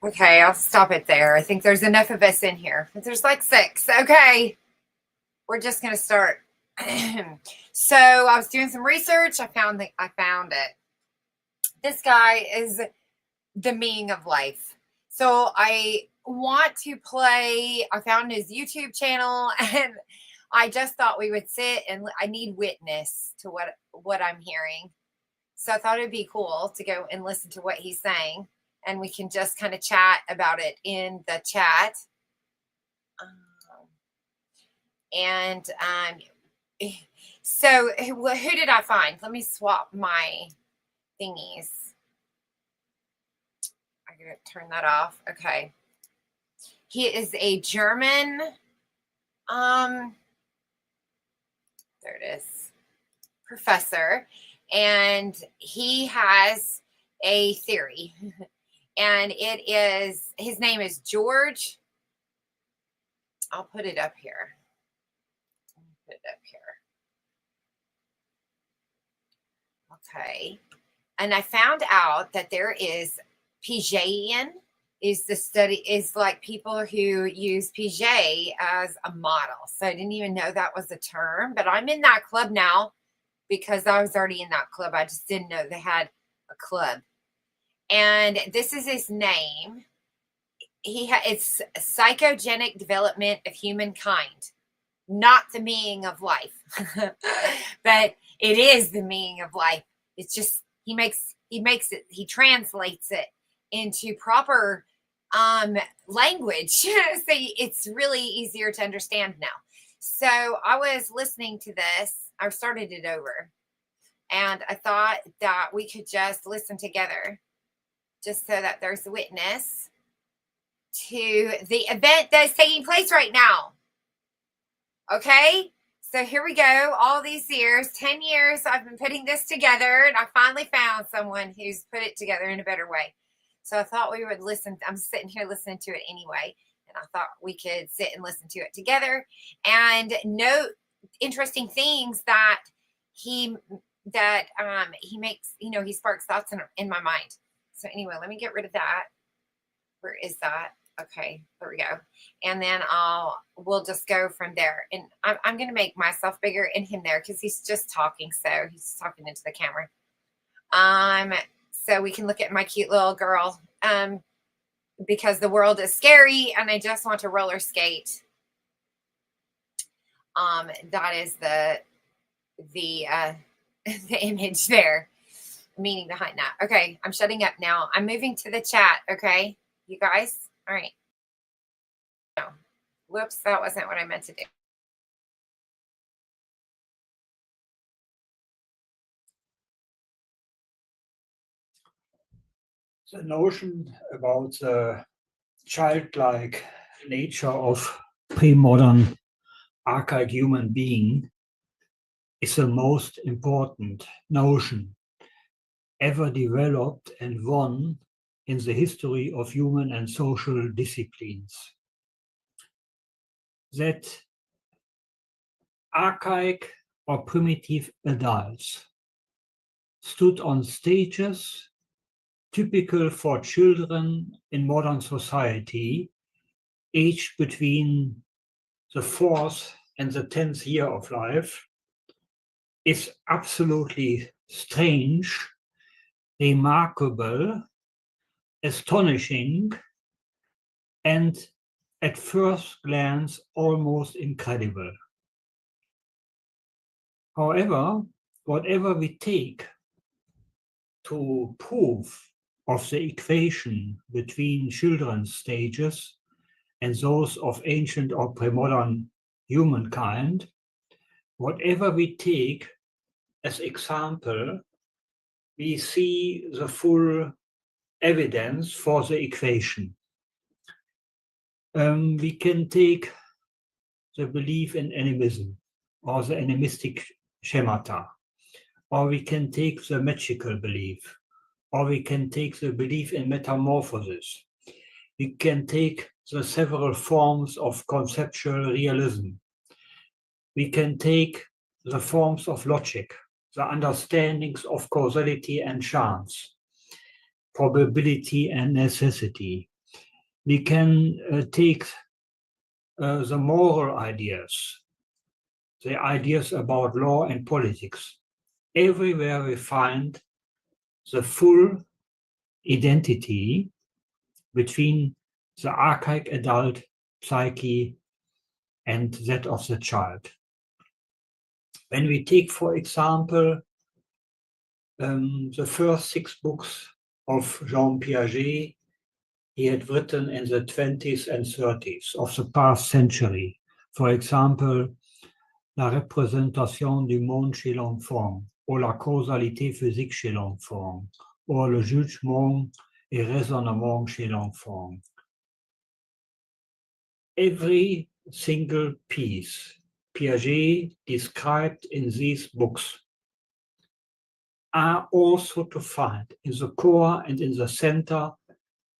Okay, I'll stop it there. I think there's enough of us in here. There's like 6. Okay, we're just gonna start. So I was doing some research. I found it. This guy is the meaning of life. So I want to play. I found his YouTube channel, and I just thought we would sit and I need witness to what I'm hearing. So I thought it'd be cool to go and listen to what he's saying, and we can just kind of chat about it in the chat. So who did I find? Let me swap my thingies. I'm going to turn that off. Okay. He is a German, there it is, professor, and he has a theory, and his name is George. I'll put it up here. Okay. And I found out that there is Piagetian is like people who use Piaget as a model. So I didn't even know that was a term, but I'm in that club now because I was already in that club. I just didn't know they had a club. And this is his name. It's psychogenic development of humankind, not the meaning of life, but it is the meaning of life. It's just he translates it into proper language, so it's really easier to understand now. So I was listening to this. I started it over, and I thought that we could just listen together, just so that there's a witness to the event that's taking place right now. Okay, so here we go. All these years, 10 years, I've been putting this together, and I finally found someone who's put it together in a better way. So I thought we would listen. I'm sitting here listening to it anyway, and I thought we could sit and listen to it together and note interesting things that he makes. He sparks thoughts in my mind. So anyway, let me get rid of that. Where is that? Okay, there we go. And then we'll just go from there. And I'm going to make myself bigger and him there because he's just talking. So he's talking into the camera. So we can look at my cute little girl. Because the world is scary and I just want to roller skate. That is the image there, meaning behind that. Okay, I'm shutting up now. I'm moving to the chat. Okay, you guys. All right. No. Whoops, that wasn't what I meant to do. The notion about the childlike nature of pre-modern archaic human being is the most important notion ever developed and won in the history of human and social disciplines. That archaic or primitive adults stood on stages typical for children in modern society, aged between the 4th and the 10th year of life, is absolutely strange, remarkable, astonishing, and at first glance almost incredible. However, whatever we take to prove of the equation between children's stages and those of ancient or pre-modern humankind, whatever we take as example, we see the full evidence for the equation. We can take the belief in animism or the animistic schemata, or we can take the magical belief, or we can take the belief in metamorphosis. We can take the several forms of conceptual realism. We can take the forms of logic, the understandings of causality and chance, probability and necessity. We can take the moral ideas, the ideas about law and politics. Everywhere we find the full identity between the archaic adult psyche and that of the child. When we take, for example, the first 6 books of Jean Piaget, he had written in the 20s and 30s of the past century. For example, La représentation du monde chez l'enfant, or la causalité physique chez l'enfant, or le jugement et raisonnement chez l'enfant. Every single piece Piaget described in these books are also to find in the core and in the center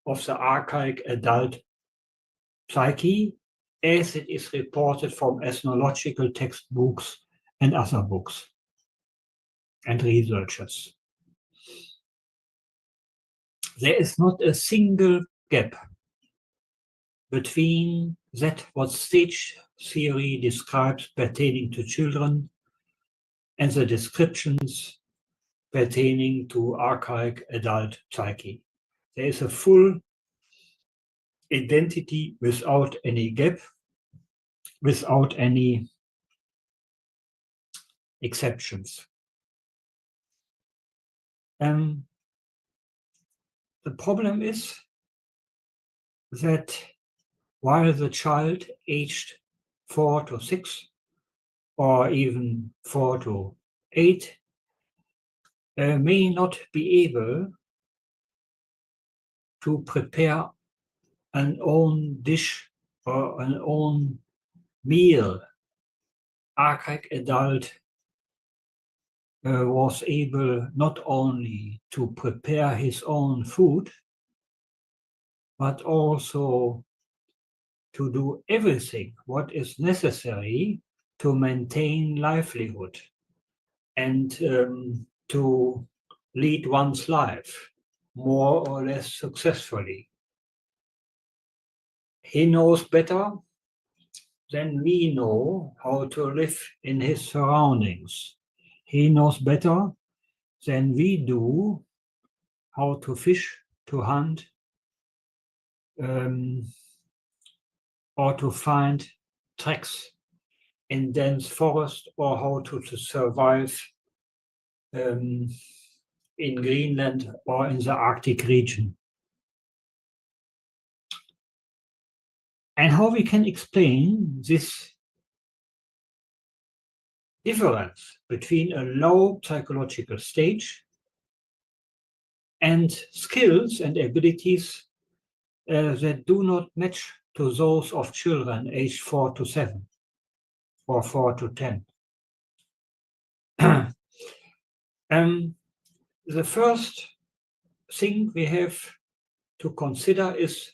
of the archaic adult psyche, as it is reported from ethnological textbooks and other books and researchers. There is not a single gap between that what stage theory describes pertaining to children and the descriptions pertaining to archaic adult psyche. There is a full identity without any gap, without any exceptions. The problem is that while the child aged 4 to 6 or even 4 to 8 may not be able to prepare an own dish or an own meal, archaic adult was able not only to prepare his own food, but also to do everything what is necessary to maintain livelihood and to lead one's life more or less successfully. He knows better than we know how to live in his surroundings. He knows better than we do how to fish, to hunt, or to find tracks in dense forest, or how to survive in Greenland or in the Arctic region. And how we can explain this difference between a low psychological stage and skills and abilities that do not match to those of children aged 4 to 7 or 4 to 10. The first thing we have to consider is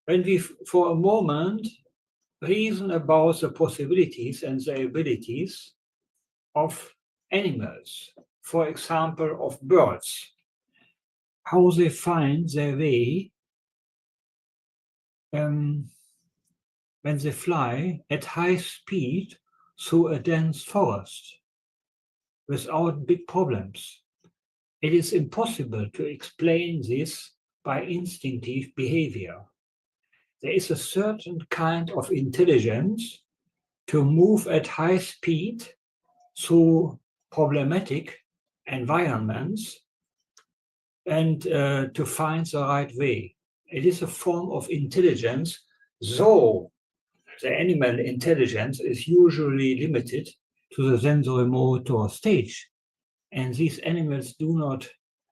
when we, for a moment, reason about the possibilities and the abilities of animals, for example, of birds, how they find their way when they fly at high speed through a dense forest without big problems. It is impossible to explain this by instinctive behavior. There is a certain kind of intelligence to move at high speed through problematic environments and to find the right way. It is a form of intelligence, though the animal intelligence is usually limited to the sensorimotor stage. And these animals do not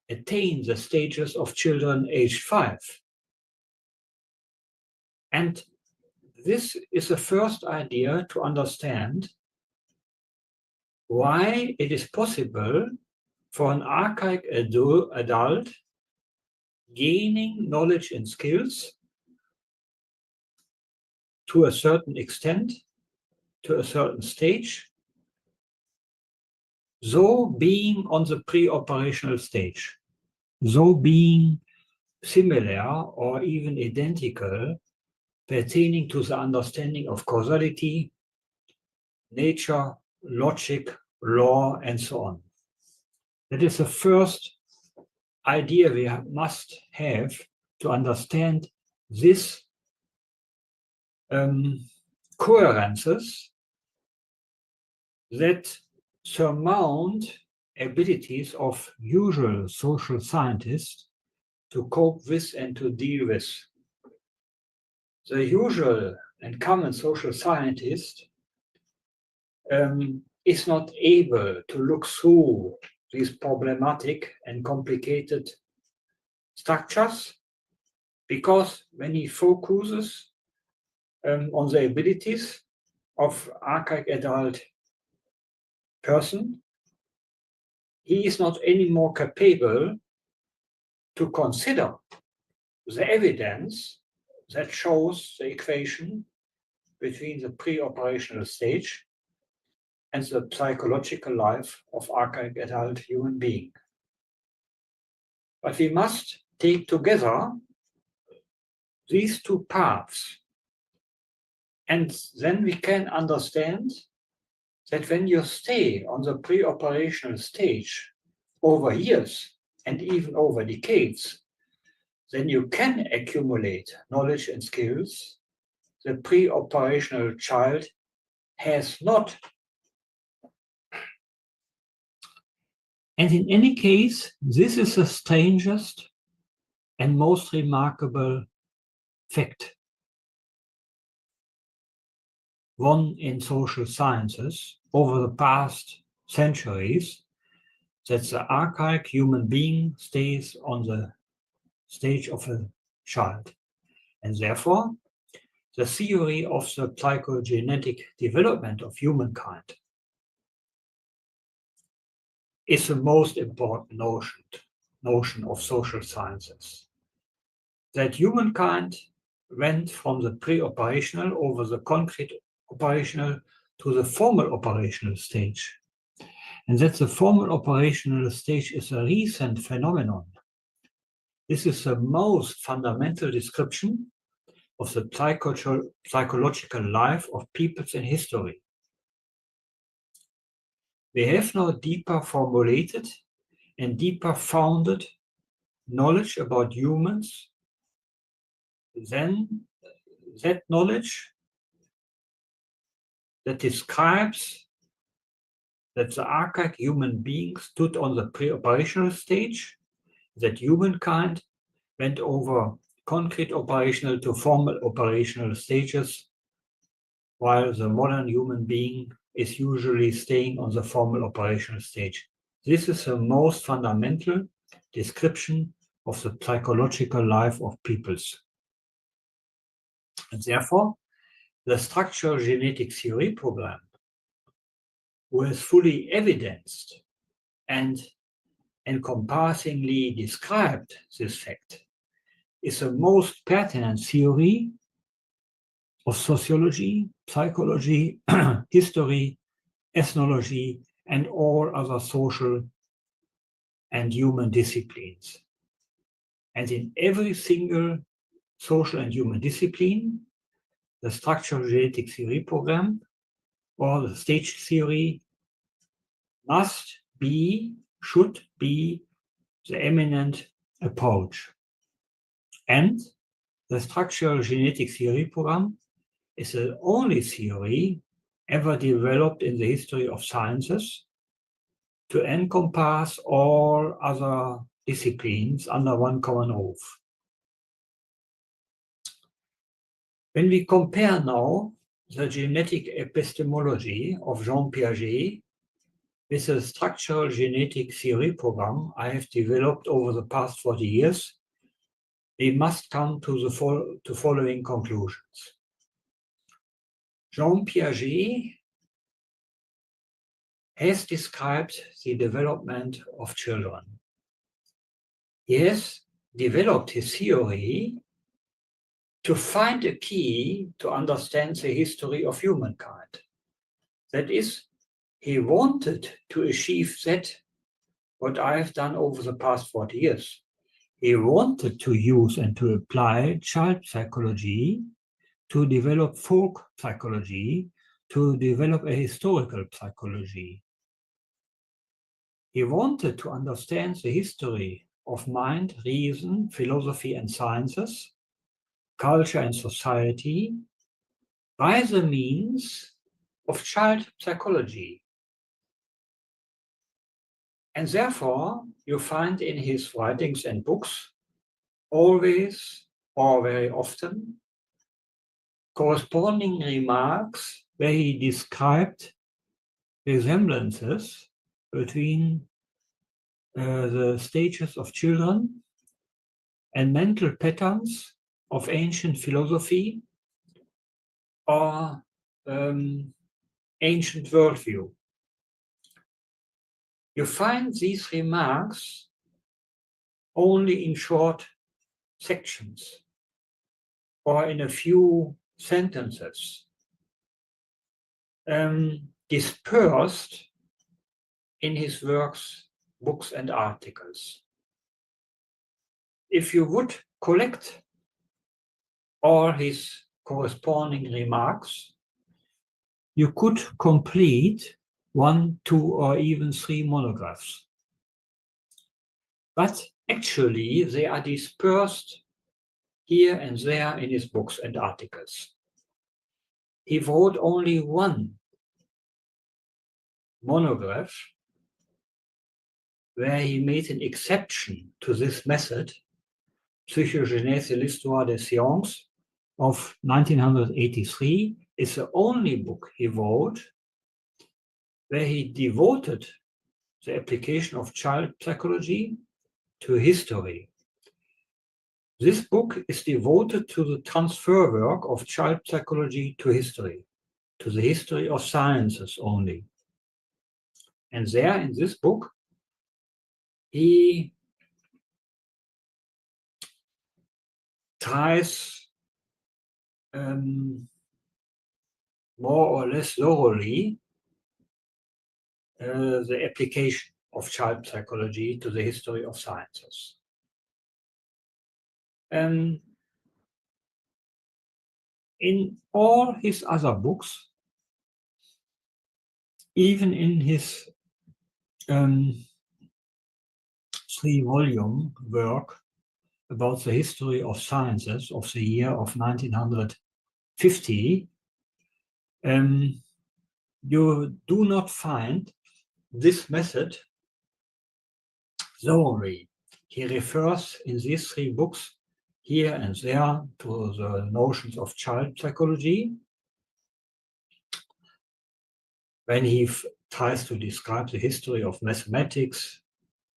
attain the stages of children aged 5. And this is the first idea to understand why it is possible for an archaic adult gaining knowledge and skills to a certain extent, to a certain stage, so being on the pre-operational stage, so being similar or even identical pertaining to the understanding of causality, nature, logic, law, and so on. That is the first idea we must have to understand this coherences that surmount abilities of usual social scientists to cope with and to deal with. The usual and common social scientist is not able to look through these problematic and complicated structures, because when he focuses on the abilities of archaic adult person, he is not anymore capable to consider the evidence that shows the equation between the pre-operational stage and the psychological life of archaic adult human being. But we must take together these two paths, and then we can understand that when you stay on the pre-operational stage over years and even over decades, then you can accumulate knowledge and skills the pre-operational child has not. And in any case, this is the strangest and most remarkable fact, one in social sciences over the past centuries, that the archaic human being stays on the stage of a child. And therefore, the theory of the psychogenetic development of humankind is the most important notion of social sciences. That humankind went from the pre-operational over the concrete operational to the formal operational stage. And that the formal operational stage is a recent phenomenon. This is the most fundamental description of the psychological life of peoples in history. We have now deeper formulated and deeper founded knowledge about humans than that knowledge that describes that the archaic human being stood on the pre-operational stage, that humankind went over concrete operational to formal operational stages, while the modern human being is usually staying on the formal operational stage. This is the most fundamental description of the psychological life of peoples. And therefore, the structural genetic theory program, who has fully evidenced and encompassingly described this fact, is the most pertinent theory of sociology, psychology, history, ethnology, and all other social and human disciplines. And in every single social and human discipline, the structural genetic theory program or the stage theory should be the eminent approach. And the structural genetic theory program is the only theory ever developed in the history of sciences to encompass all other disciplines under one common roof. When we compare now the genetic epistemology of Jean Piaget with the structural genetic theory program I have developed over the past 40 years, we must come to the following conclusions. Jean Piaget has described the development of children. He has developed his theory to find a key to understand the history of humankind. That is, he wanted to achieve that, what I have done over the past 40 years. He wanted to use and to apply child psychology to develop folk psychology, to develop a historical psychology. He wanted to understand the history of mind, reason, philosophy and sciences, culture and society by the means of child psychology. And therefore, you find in his writings and books always or very often corresponding remarks where he described resemblances between the stages of children and mental patterns of ancient philosophy or ancient worldview. You find these remarks only in short sections or in a few sentences, dispersed in his works, books and articles. If you would collect all his corresponding remarks, you could complete 1, 2, or even 3 monographs. But actually, they are dispersed here and there in his books and articles. He wrote only 1 monograph where he made an exception to this method, Psychogenèse et l'histoire des sciences of 1983, is the only book he wrote where he devoted the application of child psychology to history. This book is devoted to the transfer work of child psychology to history, to the history of sciences only. And there in this book, he tries more or less thoroughly the application of child psychology to the history of sciences. In all his other books, even in his 3-volume work about the history of sciences of the year of 1950, you do not find this method thoroughly. He refers in these 3 books here and there to the notions of child psychology when he tries to describe the history of mathematics,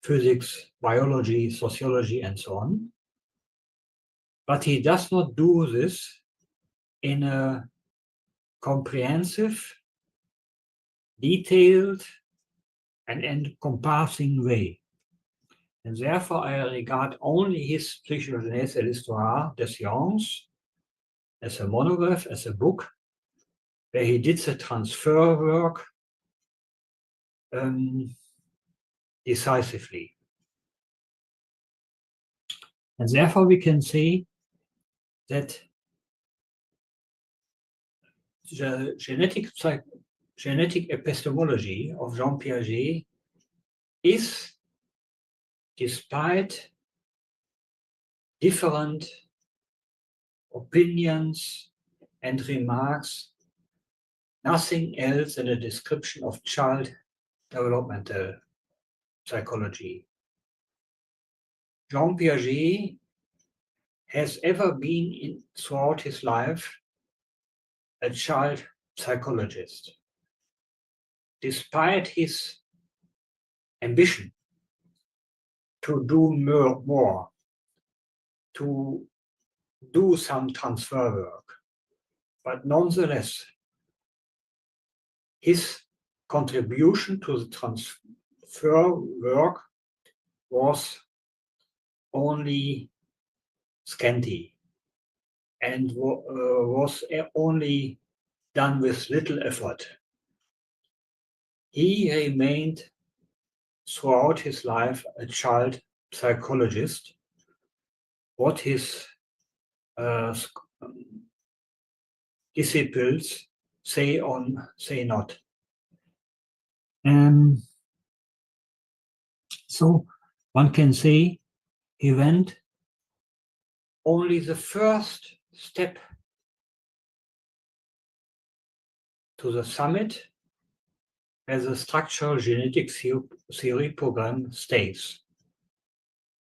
physics, biology, sociology, and so on. But he does not do this in a comprehensive, detailed, and encompassing way. And therefore, I regard only his Psychogenèse et l'histoire des sciences as a monograph, as a book, where he did the transfer work decisively. And therefore, we can say that the genetic epistemology of Jean Piaget is, despite different opinions and remarks, nothing else than a description of child developmental psychology. Jean Piaget has ever been throughout his life a child psychologist, despite his ambition to do more, to do some transfer work. But nonetheless, his contribution to the transfer work was only scanty and was only done with little effort. He remained throughout his life a child psychologist. What his disciples say say not. So one can say he went only the first step to the summit as a structural genetic theory program states.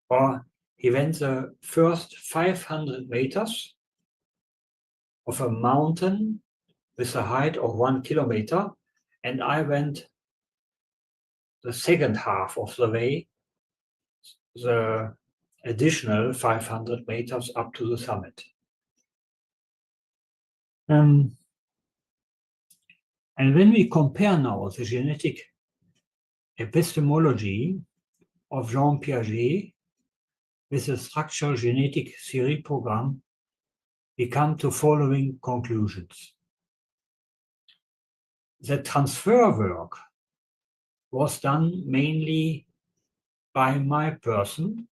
Or he went the first 500 meters of a mountain with a height of 1 kilometer, and I went the second half of the way, the additional 500 meters up to the summit. And when we compare now the genetic epistemology of Jean Piaget with the structural genetic theory program, we come to following conclusions. The transfer work was done mainly by my person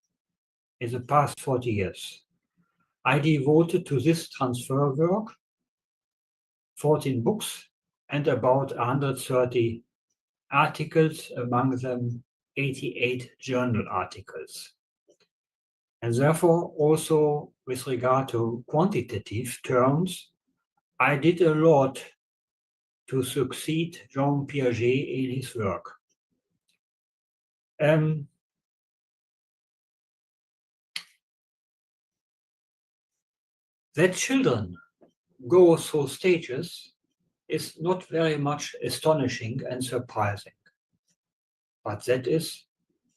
in the past 40 years. I devoted to this transfer work 14 books and about 130 articles, among them 88 journal articles. And therefore, also with regard to quantitative terms, I did a lot to succeed Jean Piaget in his work. That children go through stages is not very much astonishing and surprising. But that is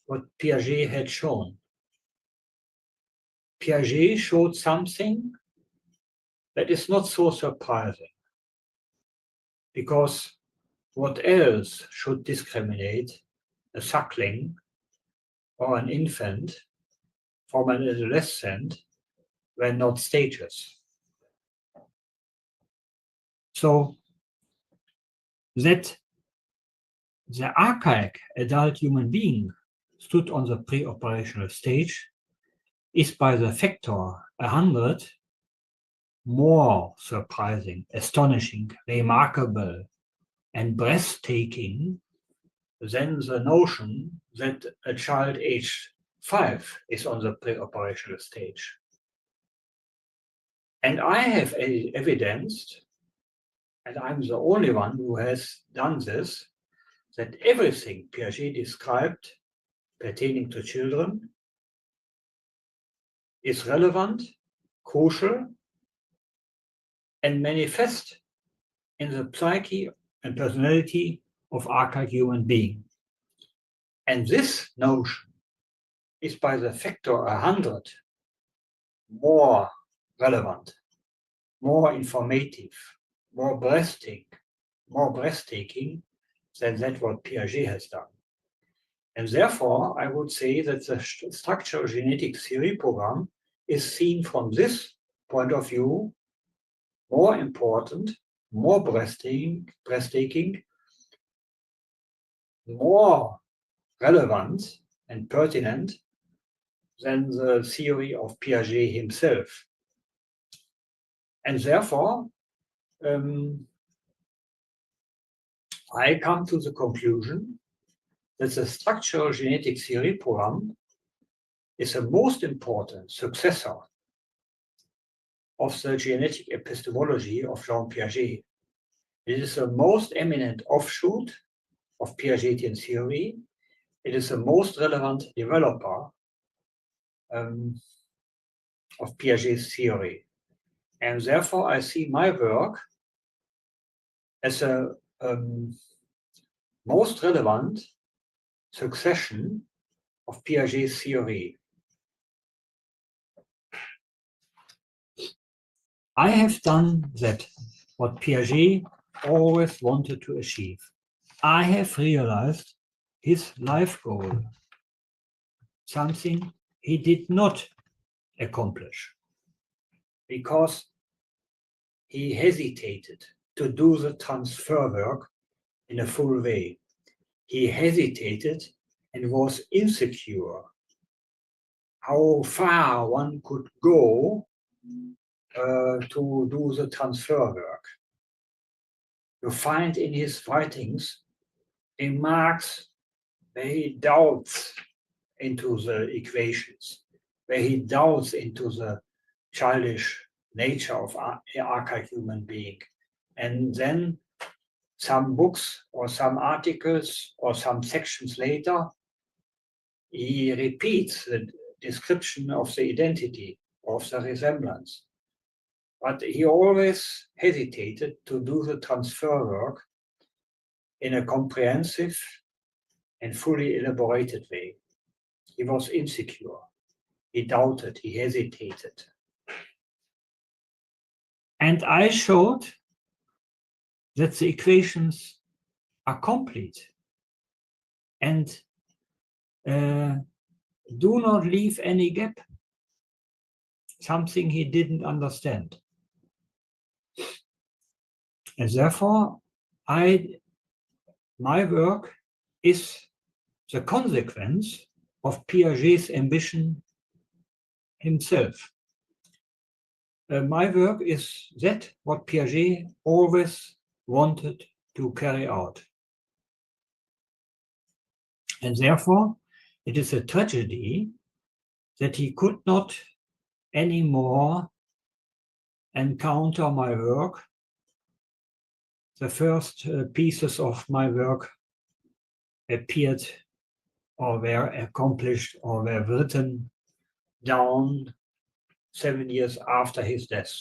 what Piaget had shown. Piaget showed something that is not so surprising, because what else should discriminate a suckling or an infant from an adolescent when not stages? So that the archaic adult human being stood on the pre-operational stage is by the factor 100 more surprising, astonishing, remarkable, and breathtaking than the notion that a child aged 5 is on the pre-operational stage. And I have evidenced, and I'm the only one who has done this, that everything Piaget described pertaining to children is relevant, crucial, and manifest in the psyche and personality of archaic human being. And this notion is by the factor 100 more relevant, more informative, more breathtaking than that what Piaget has done. And therefore, I would say that the structural genetic theory program is seen from this point of view more important, more breathtaking, more relevant and pertinent than the theory of Piaget himself. And therefore, I come to the conclusion that the structural genetic theory program is the most important successor of the genetic epistemology of Jean Piaget. It is the most eminent offshoot of Piagetian theory. It is the most relevant developer of Piaget's theory. And therefore, I see my work as a most relevant succession of Piaget's theory. I have done that what Piaget always wanted to achieve. I have realized his life goal, something he did not accomplish, because he hesitated to do the transfer work in a full way. He hesitated and was insecure how far one could go to do the transfer work. You find in his writings remarks where he doubts into the equations, where he doubts into the childish nature of an archaic human being. And then some books or some articles or some sections later, he repeats the description of the identity, of the resemblance. But he always hesitated to do the transfer work in a comprehensive and fully elaborated way. He was insecure. He doubted, he hesitated. And I showed that the equations are complete and do not leave any gap, something he didn't understand. And therefore, my work is the consequence of Piaget's ambition himself. My work is that what Piaget always wanted to carry out. And therefore, it is a tragedy that he could not anymore encounter my work. The first pieces of my work appeared or were accomplished or were written down 7 years after his death.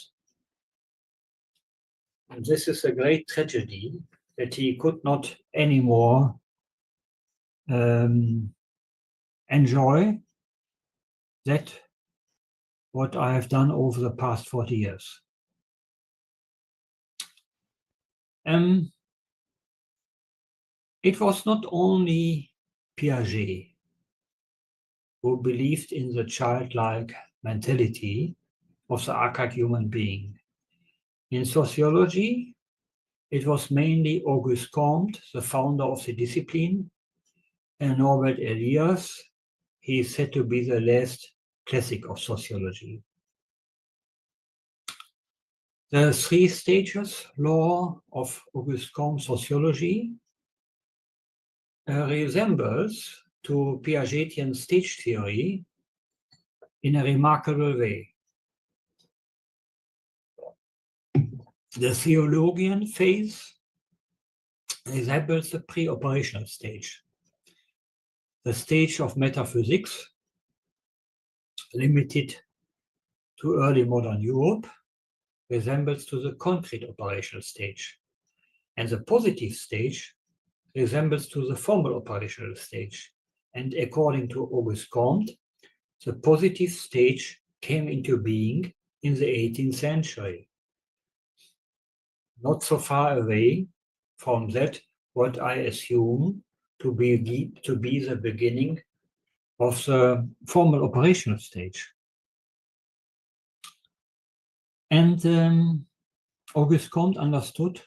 And this is a great tragedy that he could not anymore enjoy that what I have done over the past 40 years. It was not only Piaget who believed in the childlike mentality of the archaic human being. In sociology, it was mainly Auguste Comte, the founder of the discipline, and Norbert Elias. He is said to be the last classic of sociology. The three stages law of Auguste Comte's sociology resembles to Piagetian stage theory in a remarkable way. The theologian phase resembles the pre-operational stage. The stage of metaphysics, limited to early modern Europe, resembles to the concrete operational stage. And the positive stage resembles to the formal operational stage. And according to Auguste Comte, the positive stage came into being in the 18th century. Not so far away from that what I assume to be the beginning of the formal operational stage. And Auguste Comte understood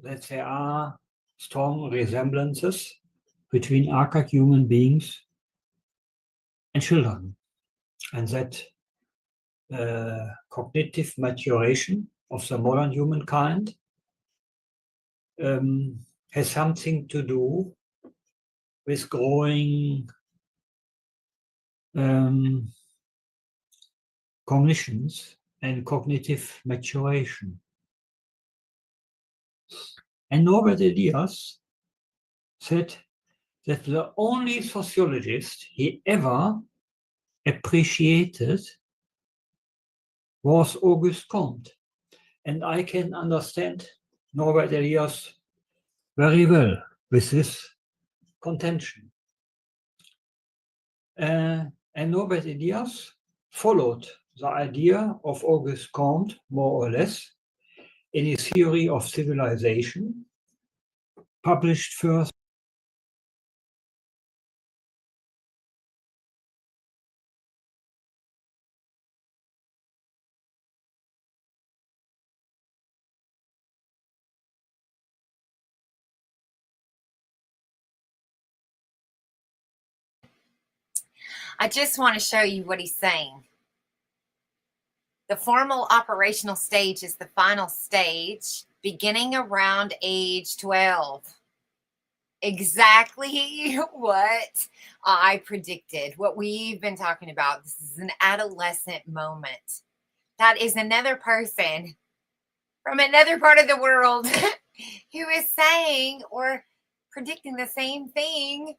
that there are strong resemblances between archaic human beings and children, and that cognitive maturation of the modern humankind has something to do with growing cognitions and cognitive maturation. And Norbert Elias said that the only sociologist he ever appreciated was Auguste Comte. And I can understand Norbert Elias very well with this contention. And Norbert Elias followed the idea of Auguste Comte more or less in his theory of civilization, published first I just want to show you what he's saying. The formal operational stage is the final stage, beginning around age 12. Exactly what I predicted, what we've been talking about. This is an adolescent moment. That is another person from another part of the world who is saying or predicting the same thing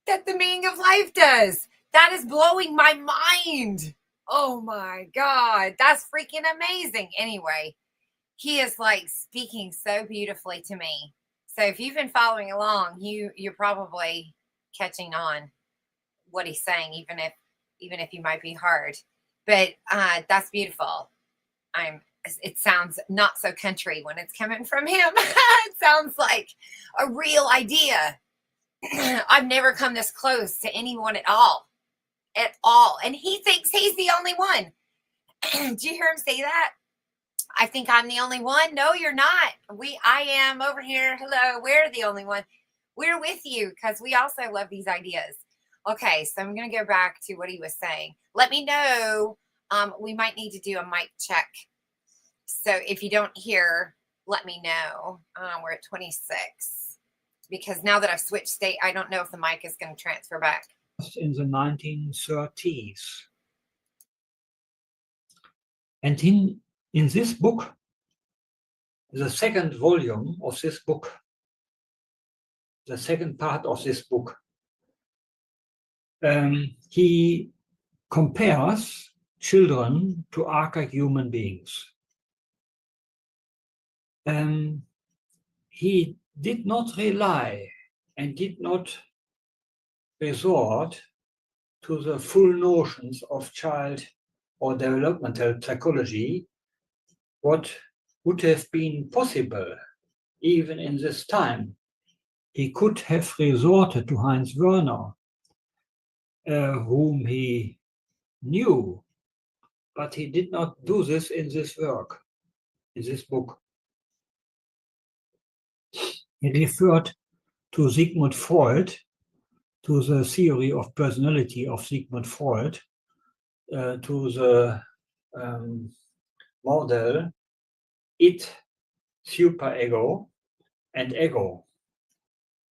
that the meaning of life does. That is blowing my mind. Oh my God, that's freaking amazing. Anyway, he is like speaking so beautifully to me. So if you've been following along, you're probably catching on what he's saying, even if you might be hard. But that's beautiful. It sounds not so country when it's coming from him. It sounds like a real idea. I've never come this close to anyone at all. And he thinks he's the only one. Did you hear him say that? I think I'm the only one. No, you're not. I am over here. Hello, we're the only one. We're with you because we also love these ideas. Okay, so I'm going to go back to what he was saying. Let me know. We might need to do a mic check. So if you don't hear, let me know. We're at 26. Because now that I've switched state, I don't know if the mic is going to transfer back. in the 1930s. And in this book, the second volume of this book, the second part of this book, he compares children to archaic human beings. He did not rely and did not resort to the full notions of child or developmental psychology, what would have been possible even in this time. He could have resorted to Heinz Werner, whom he knew, but he did not do this in this work, in this book. He referred to Sigmund Freud, to the theory of personality of Sigmund Freud, to the model id, superego, and ego,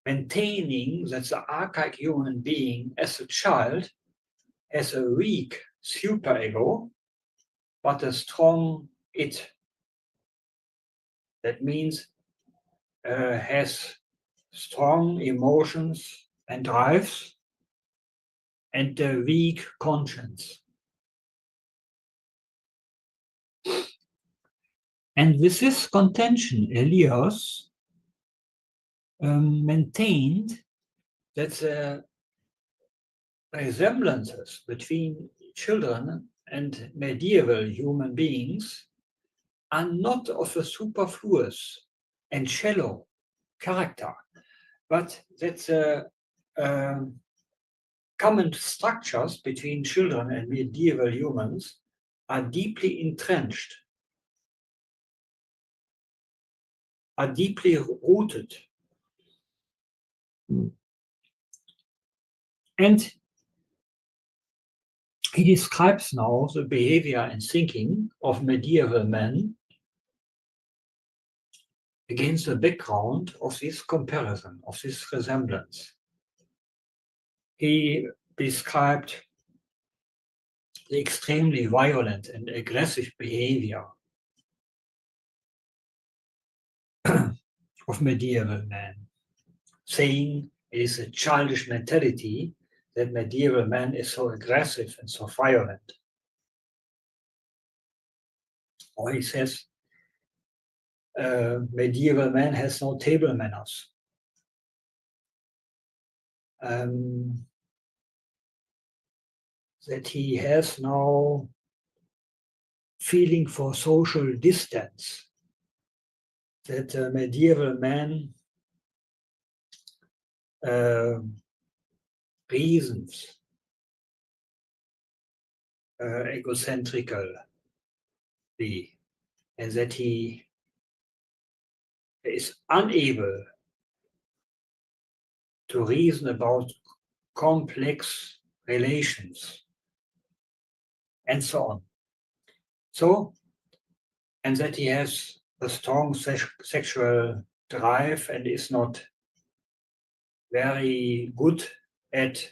maintaining that the archaic human being as a child has a weak superego, but a strong id. That means has strong emotions and drives and a weak conscience. And with this contention, Elias maintained that the resemblances between children and medieval human beings are not of a superfluous and shallow character, but that the common structures between children and medieval humans are deeply entrenched, are deeply rooted. And he describes now the behavior and thinking of medieval men against the background of this comparison, of this resemblance. He described the extremely violent and aggressive behavior of medieval men, saying it is a childish mentality that medieval man is so aggressive and so violent. Or he says, medieval man has no table manners. That he has no feeling for social distance. That medieval man reasons egocentrically, and that he is unable to reason about complex relations and so on. So, and that he has a strong sexual drive and is not very good at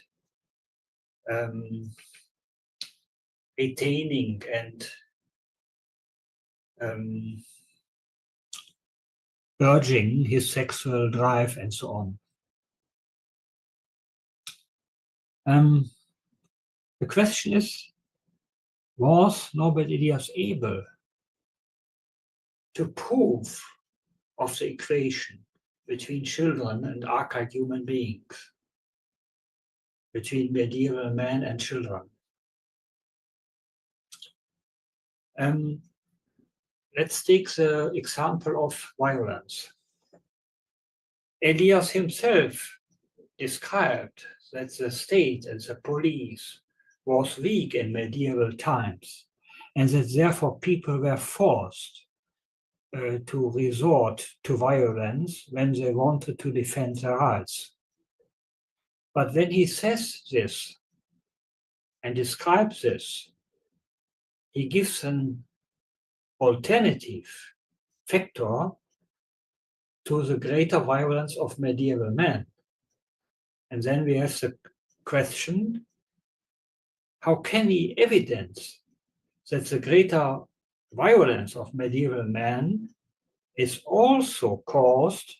retaining and urging his sexual drive and so on. The question is, was Norbert Elias able to prove of the equation between children and archaic human beings, between medieval men and children? Let's take the example of violence. Elias himself described that the state and the police was weak in medieval times, and that therefore people were forced to resort to violence when they wanted to defend their rights. But when he says this and describes this, he gives an alternative factor to the greater violence of medieval men. And then we have the question, how can he evidence that the greater violence of medieval man is also caused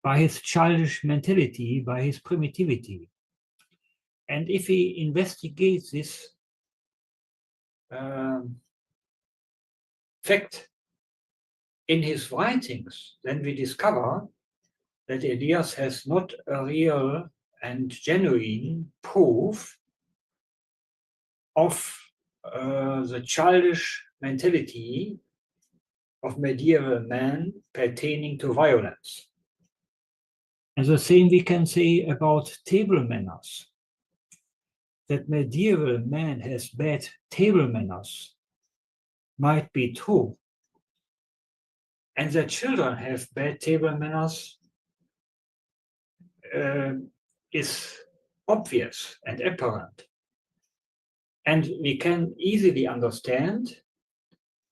by his childish mentality, by his primitivity? And if he investigates this fact in his writings, then we discover that Elias has not a real and genuine proof of the childish mentality of medieval man pertaining to violence. And the same we can say about table manners. That medieval man has bad table manners might be true. And that children have bad table manners is obvious and apparent. And we can easily understand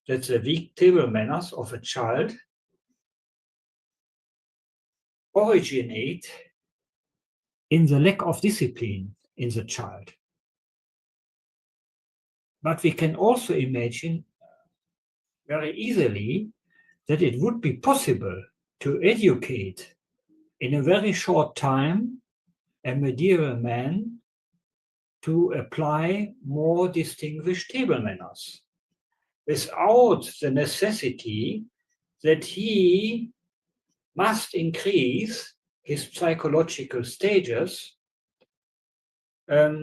that the weak table manners of a child originate in the lack of discipline in the child. But we can also imagine very easily that it would be possible to educate in a very short time a medieval man to apply more distinguished table manners without the necessity that he must increase his psychological stages at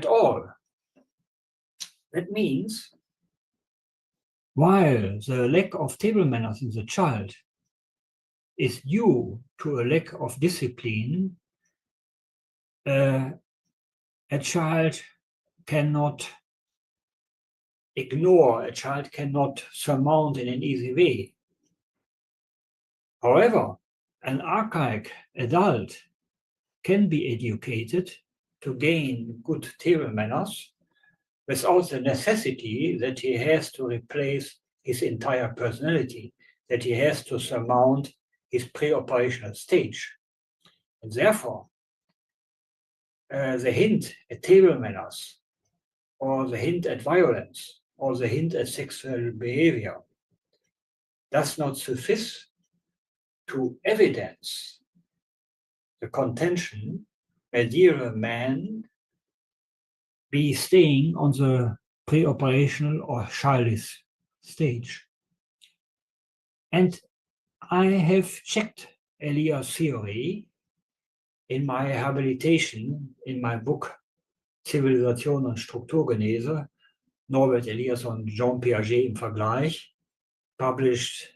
all. That means, while the lack of table manners in the child is due to a lack of discipline, a child cannot ignore, a child cannot surmount in an easy way. However, an archaic adult can be educated to gain good table manners without the necessity that he has to replace his entire personality, that he has to surmount his pre-operational stage. And therefore, the hint at table manners, or the hint at violence, or the hint at sexual behavior does not suffice to evidence the contention medieval man be staying on the pre-operational or childish stage. And I have checked Elias' theory in my habilitation, in my book Zivilisation und Strukturgenese, Norbert Elias und Jean Piaget im Vergleich, published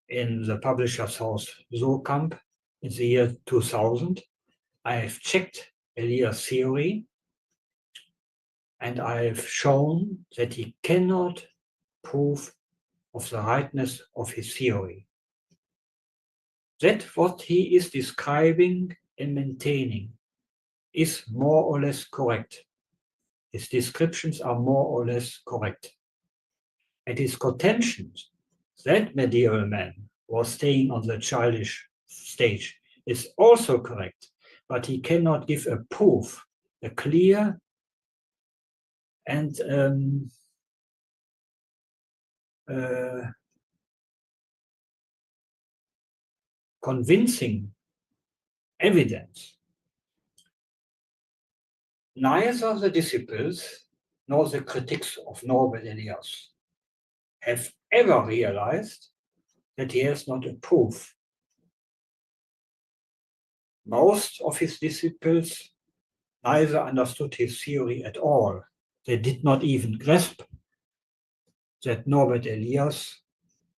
in the publisher's house Surkamp in the year 2000, I have checked Elias' theory, and I have shown that he cannot prove of the rightness of his theory. That what he is describing and maintaining is more or less correct. His descriptions are more or less correct. And his contentions that medieval man was staying on the childish stage is also correct, but he cannot give a proof, a clear and convincing evidence. Neither the disciples nor the critics of Norbert Elias have ever realized that he has not a proof. Most of his disciples neither understood his theory at all. They did not even grasp that Norbert Elias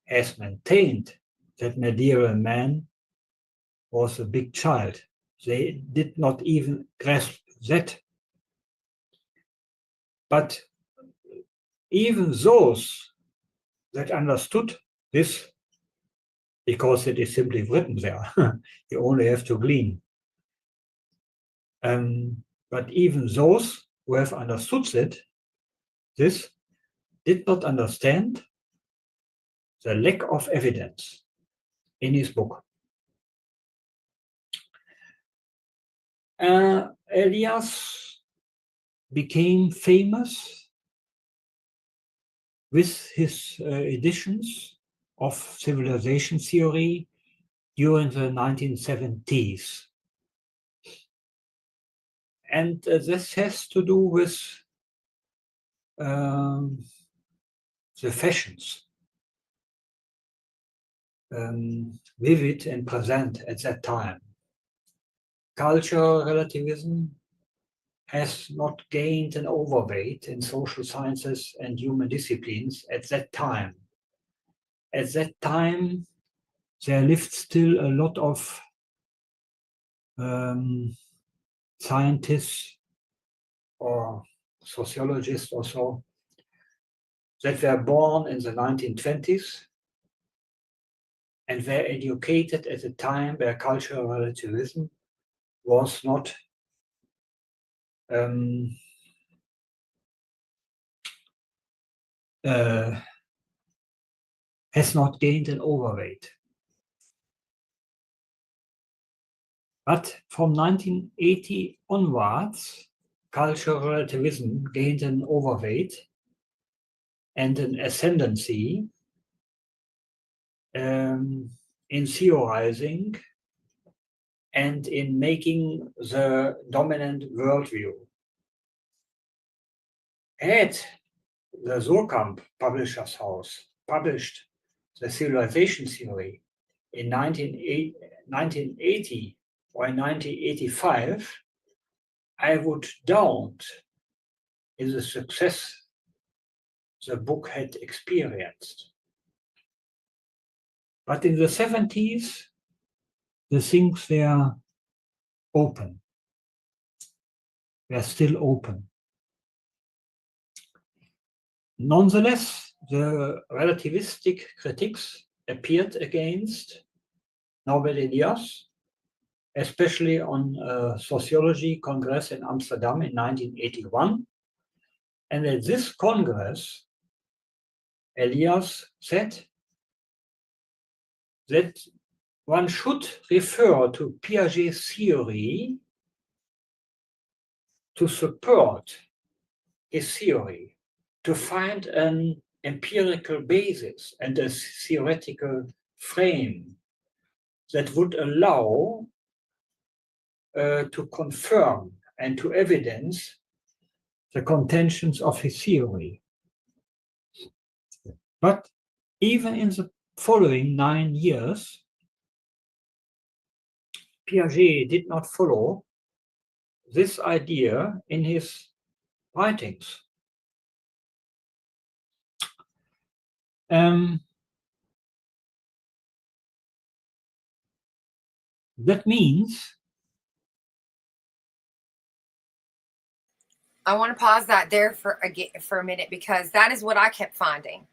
has maintained that medieval man was a big child. They did not even grasp that. But even those that understood this, because it is simply written there, you only have to glean. But even those who have understood this did not understand the lack of evidence in his book. Elias became famous with his editions of civilization theory during the 1970s. And this has to do with the fashions, vivid and present at that time. Cultural relativism has not gained an overweight in social sciences and human disciplines at that time. At that time, there lived still a lot of scientists or sociologists or so that were born in the 1920s and were educated at a time where cultural relativism was not has not gained an overweight. But from 1980 onwards, cultural relativism gained an overweight and an ascendancy in theorizing and in making the dominant worldview. Had the Surkamp Publishers House published the civilization theory in 1980 or 1985, I would doubt in the success the book had experienced. But in the 70s, the things were open, were still open. Nonetheless, the relativistic critics appeared against Norbert Elias, especially on a sociology congress in Amsterdam in 1981. And at this congress, Elias said that one should refer to Piaget's theory to support his theory, to find an empirical basis and a theoretical frame that would allow to confirm and to evidence the contentions of his theory. But even in the following 9 years, Piaget did not follow this idea in his writings. That means I want to pause that there for a minute, because that is what I kept finding.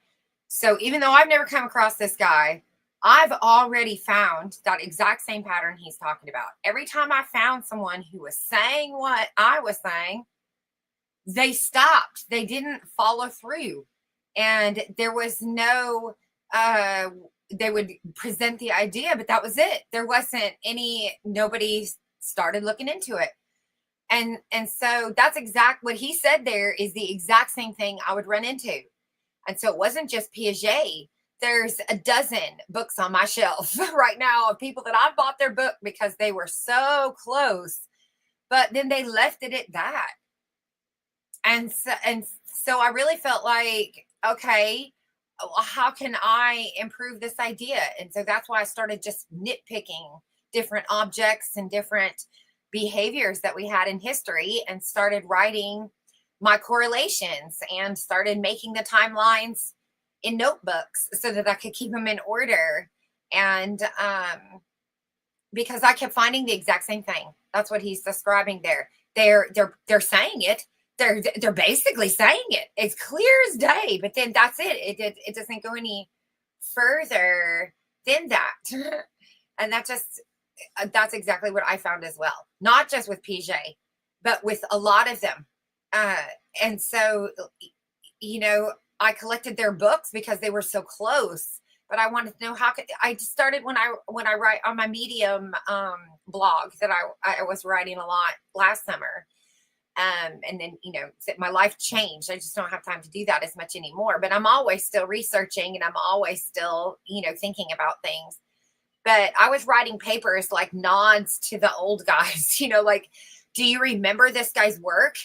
So even though I've never come across this guy, I've already found that exact same pattern he's talking about. Every time I found someone who was saying what I was saying, they stopped. They didn't follow through. And there was no, they would present the idea, but that was it. There wasn't nobody started looking into it. And so that's exact what he said there is the exact same thing I would run into. And so it wasn't just Piaget. There's a dozen books on my shelf right now of people that I bought their book because they were so close, but then they left it at that. And so I really felt like, okay, how can I improve this idea? And so that's why I started just nitpicking different objects and different behaviors that we had in history, and started writing my correlations and started making the timelines in notebooks so that I could keep them in order. And because I kept finding the exact same thing. That's what he's describing there. They're saying it. They're basically saying it. It's clear as day, but then that's it. It doesn't go any further than that. And that's exactly what I found as well. Not just with Piaget, but with a lot of them. And so, I collected their books because they were so close. But I wanted to know I started when I write on my Medium blog that I was writing a lot last summer. And then, my life changed. I just don't have time to do that as much anymore. But I'm always still researching, and I'm always still, thinking about things. But I was writing papers like nods to the old guys, like, do you remember this guy's work?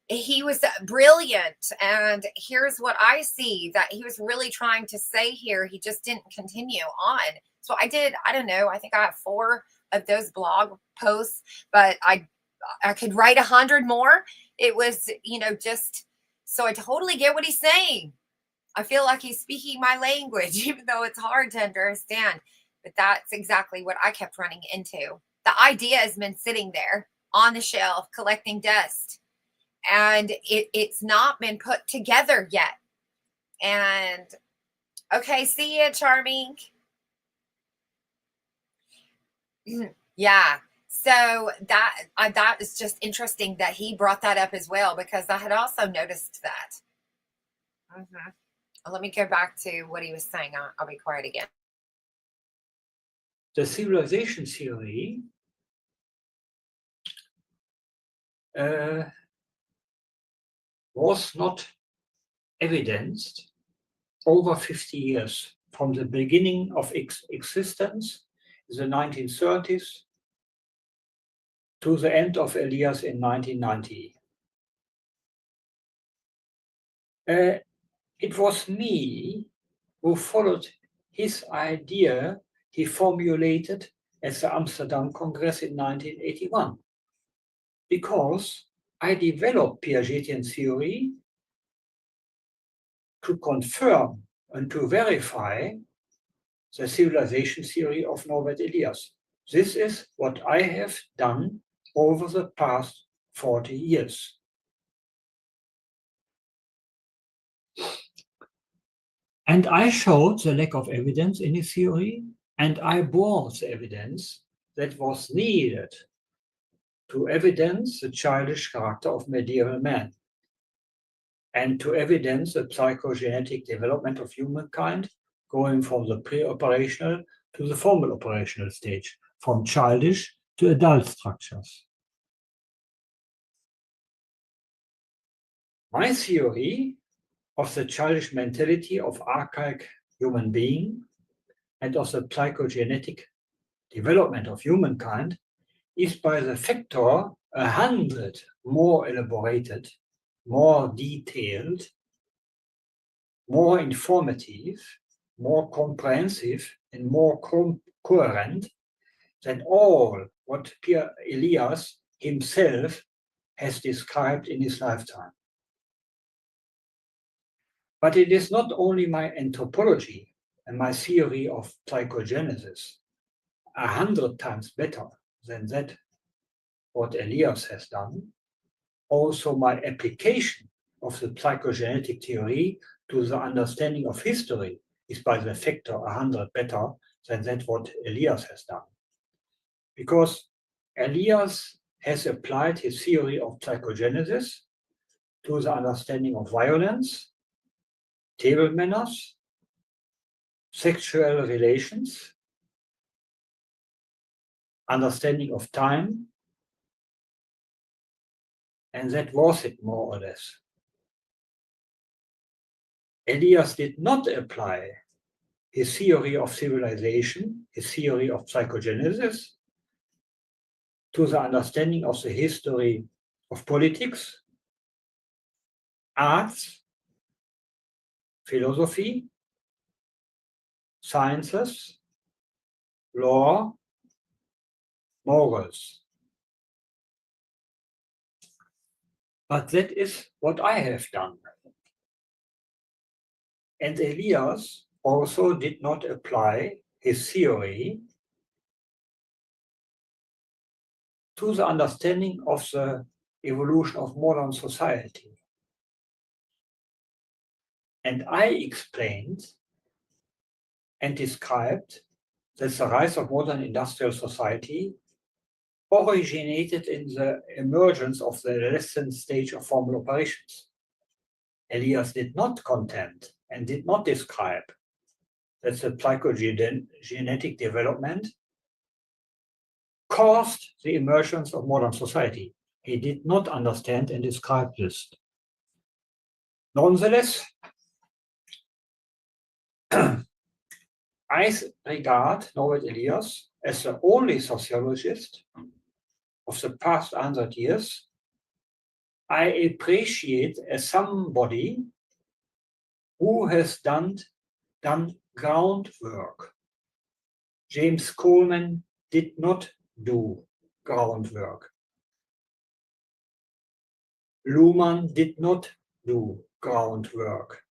He was brilliant. And here's what I see that he was really trying to say here. He just didn't continue on. So I don't know, I think I have 4 of those blog posts, but I could write 100 more. It was, just, so I totally get what he's saying. I feel like he's speaking my language, even though it's hard to understand. But that's exactly what I kept running into. The idea has been sitting there on the shelf collecting dust, and it's not been put together yet. And okay, see ya, Charming. Yeah. So that is just interesting that he brought that up as well, because I had also noticed that. Let me go back to what he was saying. I'll be quiet again. The civilization theory was not evidenced over 50 years, from the beginning of existence in the 1930s to the end of Elias in 1990. It was me who followed his idea he formulated at the Amsterdam Congress in 1981, because I developed Piagetian theory to confirm and to verify the civilization theory of Norbert Elias. This is what I have done over the past 40 years. And I showed the lack of evidence in his theory, and I brought the evidence that was needed to evidence the childish character of medieval man, and to evidence the psychogenetic development of humankind, going from the pre-operational to the formal operational stage, from childish to adult structures. My theory of the childish mentality of archaic human being and of the psychogenetic development of humankind is by the factor 100 more elaborated, more detailed, more informative, more comprehensive, and more coherent than all what Pierre Elias himself has described in his lifetime. But it is not only my anthropology and my theory of psychogenesis. 100 times better than that what Elias has done, also my application of the psychogenetic theory to the understanding of history is by the factor 100 better than that what Elias has done. Because Elias has applied his theory of psychogenesis to the understanding of violence, table manners, sexual relations, understanding of time, and that was it more or less. Elias did not apply his theory of civilization, his theory of psychogenesis, to the understanding of the history of politics, arts, philosophy, sciences, law, morals. But that is what I have done. And Elias also did not apply his theory to the understanding of the evolution of modern society. And I explained and described that the rise of modern industrial society originated in the emergence of the adolescent stage of formal operations. Elias did not contend and did not describe that the psychogenetic development caused the emergence of modern society. He did not understand and describe this. Nonetheless, I regard Norbert Elias as the only sociologist of the past 100 years I appreciate as somebody who has done groundwork. James Coleman did not do groundwork. Luhmann did not do groundwork.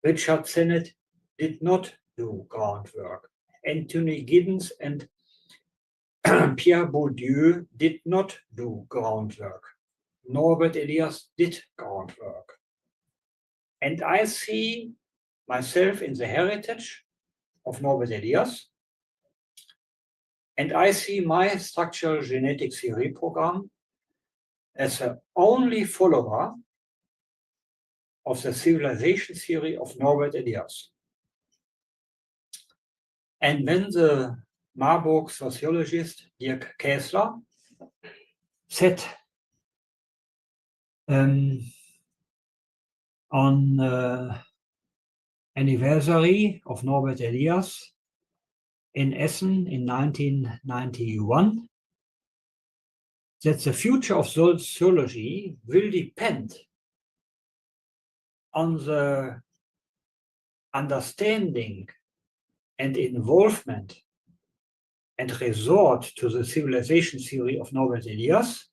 Richard Sennett did not do groundwork. Anthony Giddens and Pierre Bourdieu did not do groundwork. Norbert Elias did groundwork. And I see myself in the heritage of Norbert Elias. And I see my structural genetic theory program as the only follower of the civilization theory of Norbert Elias. And when the Marburg sociologist Dirk Käsler said on anniversary of Norbert Elias in Essen in 1991, that the future of sociology will depend on the understanding and involvement and resort to the civilization theory of Norbert Elias,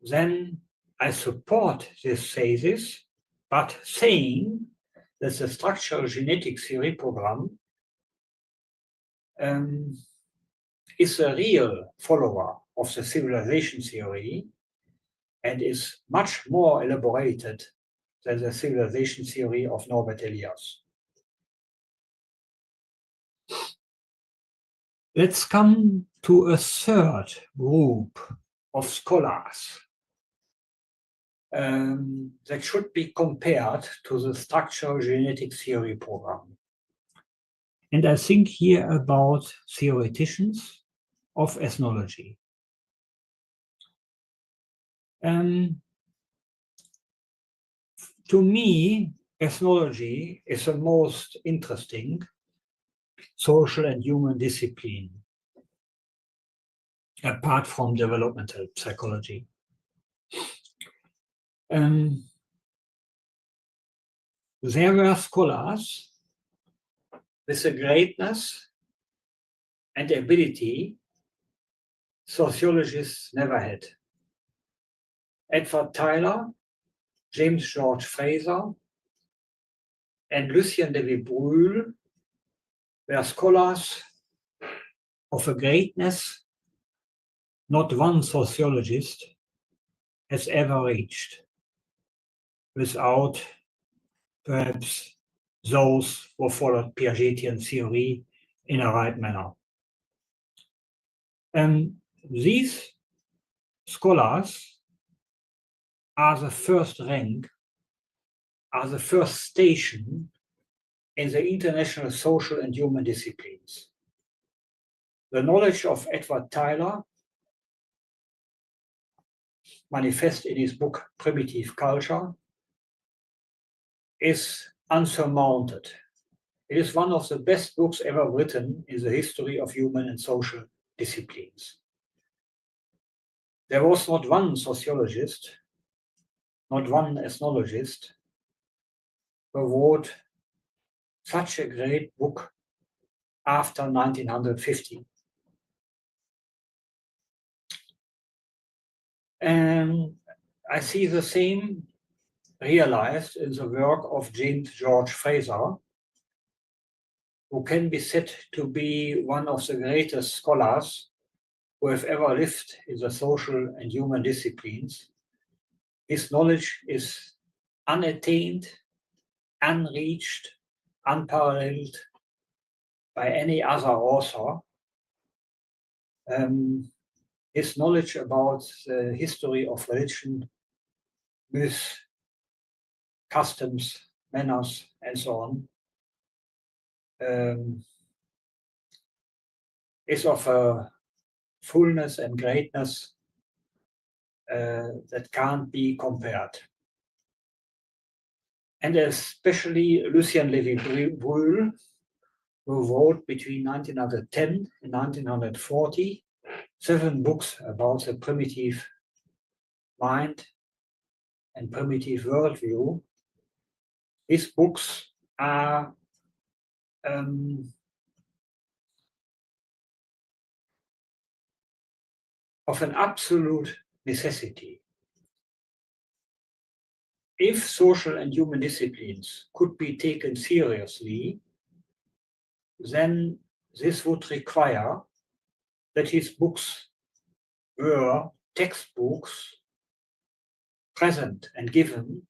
then I support this thesis, but saying that the structural genetic theory program is a real follower of the civilization theory and is much more elaborated than the civilization theory of Norbert Elias. Let's come to a third group of scholars that should be compared to the structural genetic theory program. And I think here about theoreticians of ethnology. To me, ethnology is the most interesting social and human discipline, apart from developmental psychology. There were scholars with a greatness and ability sociologists never had. Edward Tyler, James George Fraser, and Lucien de Vibreuil were scholars of a greatness not one sociologist has ever reached without perhaps those who followed Piagetian theory in a right manner. These scholars are the first rank, are the first station in the international social and human disciplines. The knowledge of Edward Tyler, manifest in his book Primitive Culture, is unsurmounted. It is one of the best books ever written in the history of human and social disciplines. There was not one sociologist, not one ethnologist, who wrote such a great book after 1950. And I see the same realized in the work of James George Frazer, who can be said to be one of the greatest scholars who have ever lived in the social and human disciplines. His knowledge is unattained, unreached, unparalleled by any other author. His knowledge about the history of religion, myth, customs, manners, and so on, is of a fullness and greatness that can't be compared. And especially Lucien Levy-Bruhl, who wrote between 1910 and 1940 7 books about the primitive mind and primitive worldview. These books are of an absolute necessity. If social and human disciplines could be taken seriously, then this would require that his books were textbooks present and given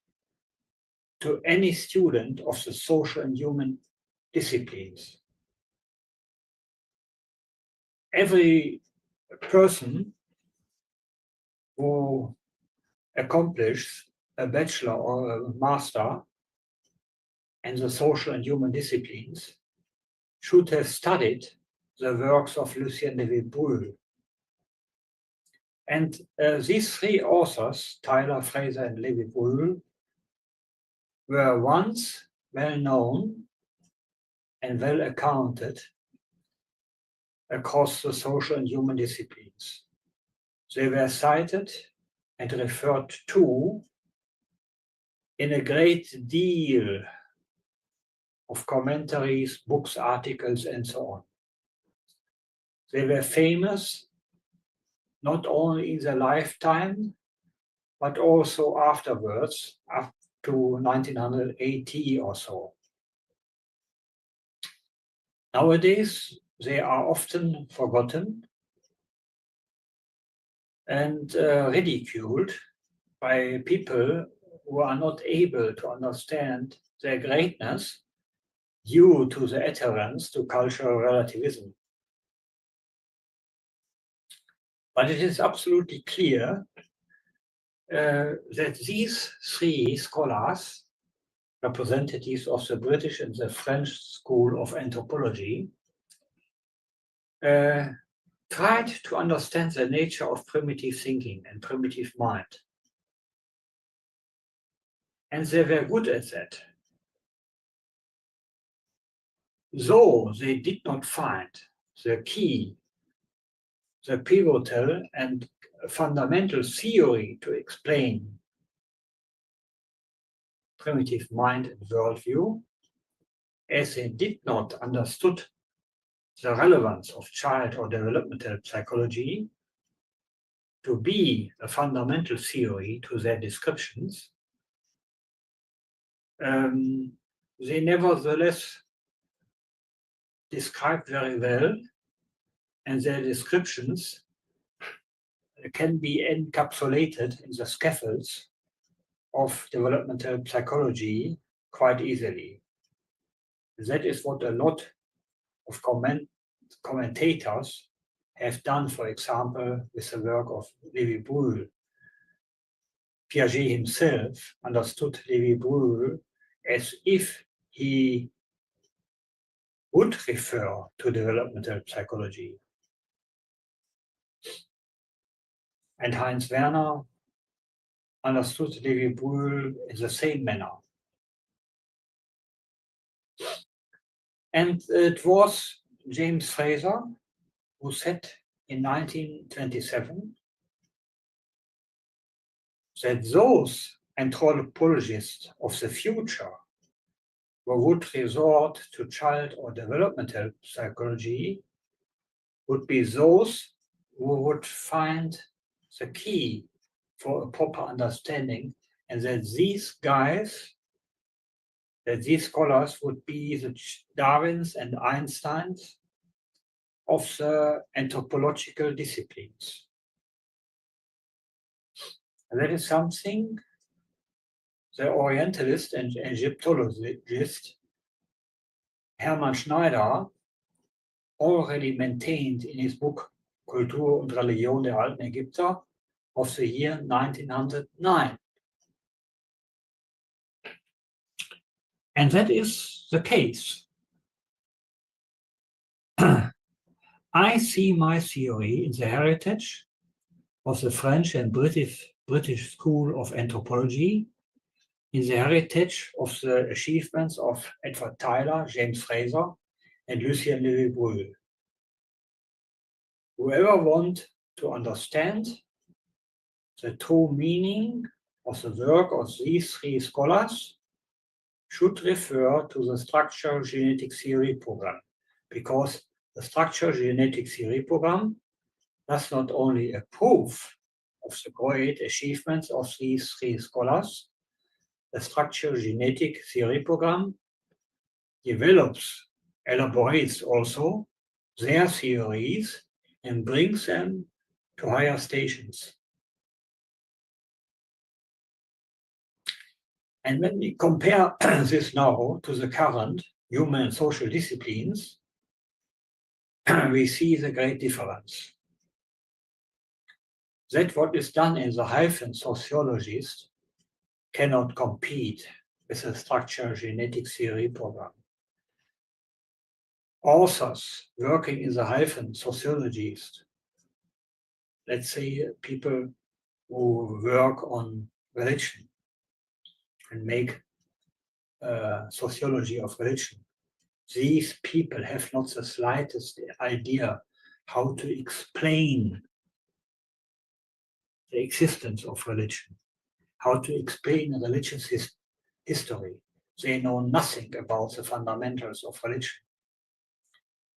to any student of the social and human disciplines. Every person who accomplishes a bachelor or a master in the social and human disciplines should have studied the works of Lucien Levy-Bruhl. And these 3 authors, Tyler, Frazer, and Levy-Bruhl, were once well known and well accounted across the social and human disciplines. They were cited and referred to in a great deal of commentaries, books, articles, and so on. They were famous not only in their lifetime, but also afterwards, up to 1980 or so. Nowadays, they are often forgotten and ridiculed by people who are not able to understand their greatness due to the adherence to cultural relativism. But it is absolutely clear that these 3 scholars, representatives of the British and the French School of Anthropology, tried to understand the nature of primitive thinking and primitive mind. And they were good at that. Though they did not find the key, the pivotal and fundamental theory to explain primitive mind and worldview, as they did not understood the relevance of child or developmental psychology to be a fundamental theory to their descriptions, they nevertheless described very well and their descriptions can be encapsulated in the scaffolds of developmental psychology quite easily. That is what a lot of commentators have done, for example, with the work of Lévi-Brühl. Piaget himself understood Lévi-Brühl as if he would refer to developmental psychology. And Heinz Werner understood Lévi-Brühl in the same manner. And it was James Fraser who said in 1927 that those anthropologists of the future who would resort to child or developmental psychology would be those who would find the key for a proper understanding, and that these scholars would be the Darwins and Einsteins of the anthropological disciplines. And that is something the Orientalist and Egyptologist Hermann Schneider already maintained in his book Kultur und Religion der alten Ägypter of the year 1909. And that is the case. I see my theory in the heritage of the French and British School of Anthropology, in the heritage of the achievements of Edward Tyler, James Fraser, and Lucien Lévi-Brühl. Whoever wants to understand the true meaning of the work of these three scholars should refer to the Structural Genetic Theory program, because the Structural Genetic Theory program does not only approve of the great achievements of these three scholars, the Structural Genetic Theory program elaborates also their theories and brings them to higher stations. And when we compare this now to the current human and social disciplines, we see the great difference. That what is done in the hyphen sociologist cannot compete with the structural genetic theory program. Authors working in the hyphen sociologist, let's say people who work on religion and make sociology of religion, these people have not the slightest idea how to explain the existence of religion, how to explain religious history. They know nothing about the fundamentals of religion.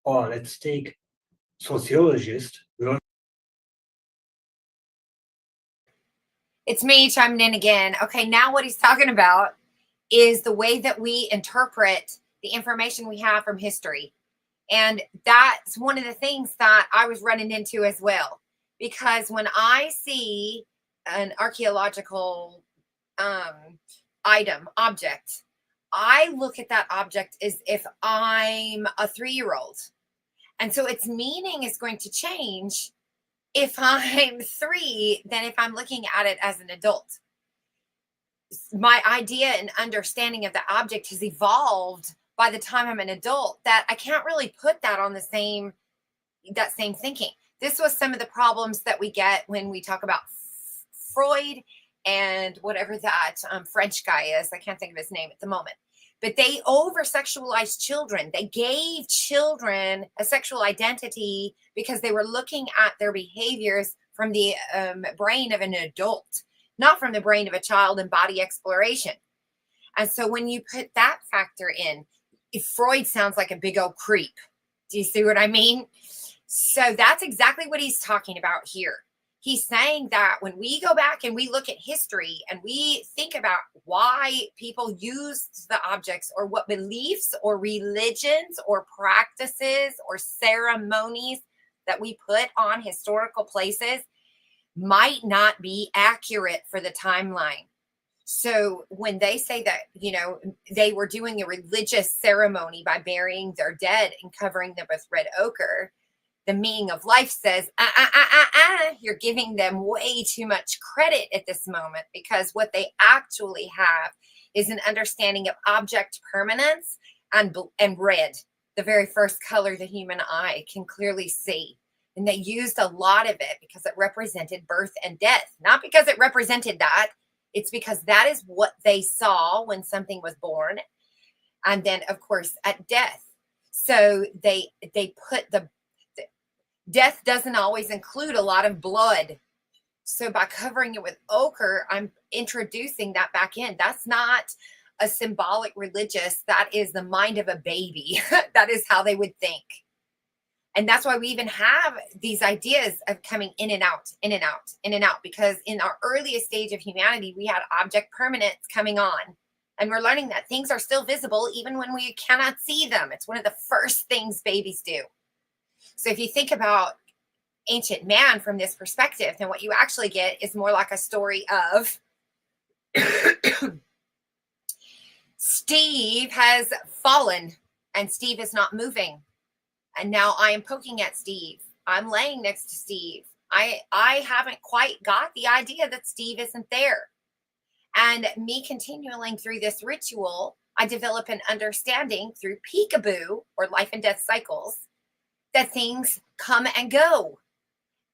Or let's take sociologists. It's me chiming in again. Okay, now what he's talking about is the way that we interpret the information we have from history. And that's one of the things that I was running into as well. Because when I see an archaeological object, I look at that object as if I'm a 3-year-old. And so its meaning is going to change if I'm 3 than if I'm looking at it as an adult. My idea and understanding of the object has evolved by the time I'm an adult, that I can't really put that on that same thinking. This was some of the problems that we get when we talk about Freud and whatever that French guy is. I can't think of his name at the moment. But they over-sexualized children. They gave children a sexual identity because they were looking at their behaviors from the brain of an adult, not from the brain of a child and body exploration. And so when you put that factor in, Freud sounds like a big old creep. Do you see what I mean? So that's exactly what he's talking about here. He's saying that when we go back and we look at history and we think about why people used the objects, or what beliefs or religions or practices or ceremonies that we put on historical places might not be accurate for the timeline. So when they say that, they were doing a religious ceremony by burying their dead and covering them with red ochre, the meaning of life says, you're giving them way too much credit at this moment, because what they actually have is an understanding of object permanence and red, the very first color the human eye can clearly see. And they used a lot of it because it represented birth and death, not because it represented that. It's because that is what they saw when something was born. And then, of course, at death. So they put the death doesn't always include a lot of blood. So by covering it with ochre, I'm introducing that back in. That's not a symbolic religious. That is the mind of a baby. That is how they would think. And that's why we even have these ideas of coming in and out, in and out, in and out, because in our earliest stage of humanity, we had object permanence coming on. And we're learning that things are still visible even when we cannot see them. It's one of the first things babies do. So if you think about ancient man from this perspective, then what you actually get is more like a story of Steve has fallen and Steve is not moving. And now I am poking at Steve. I'm laying next to Steve. I haven't quite got the idea that Steve isn't there. And me continuing through this ritual, I develop an understanding through peekaboo, or life and death cycles, that things come and go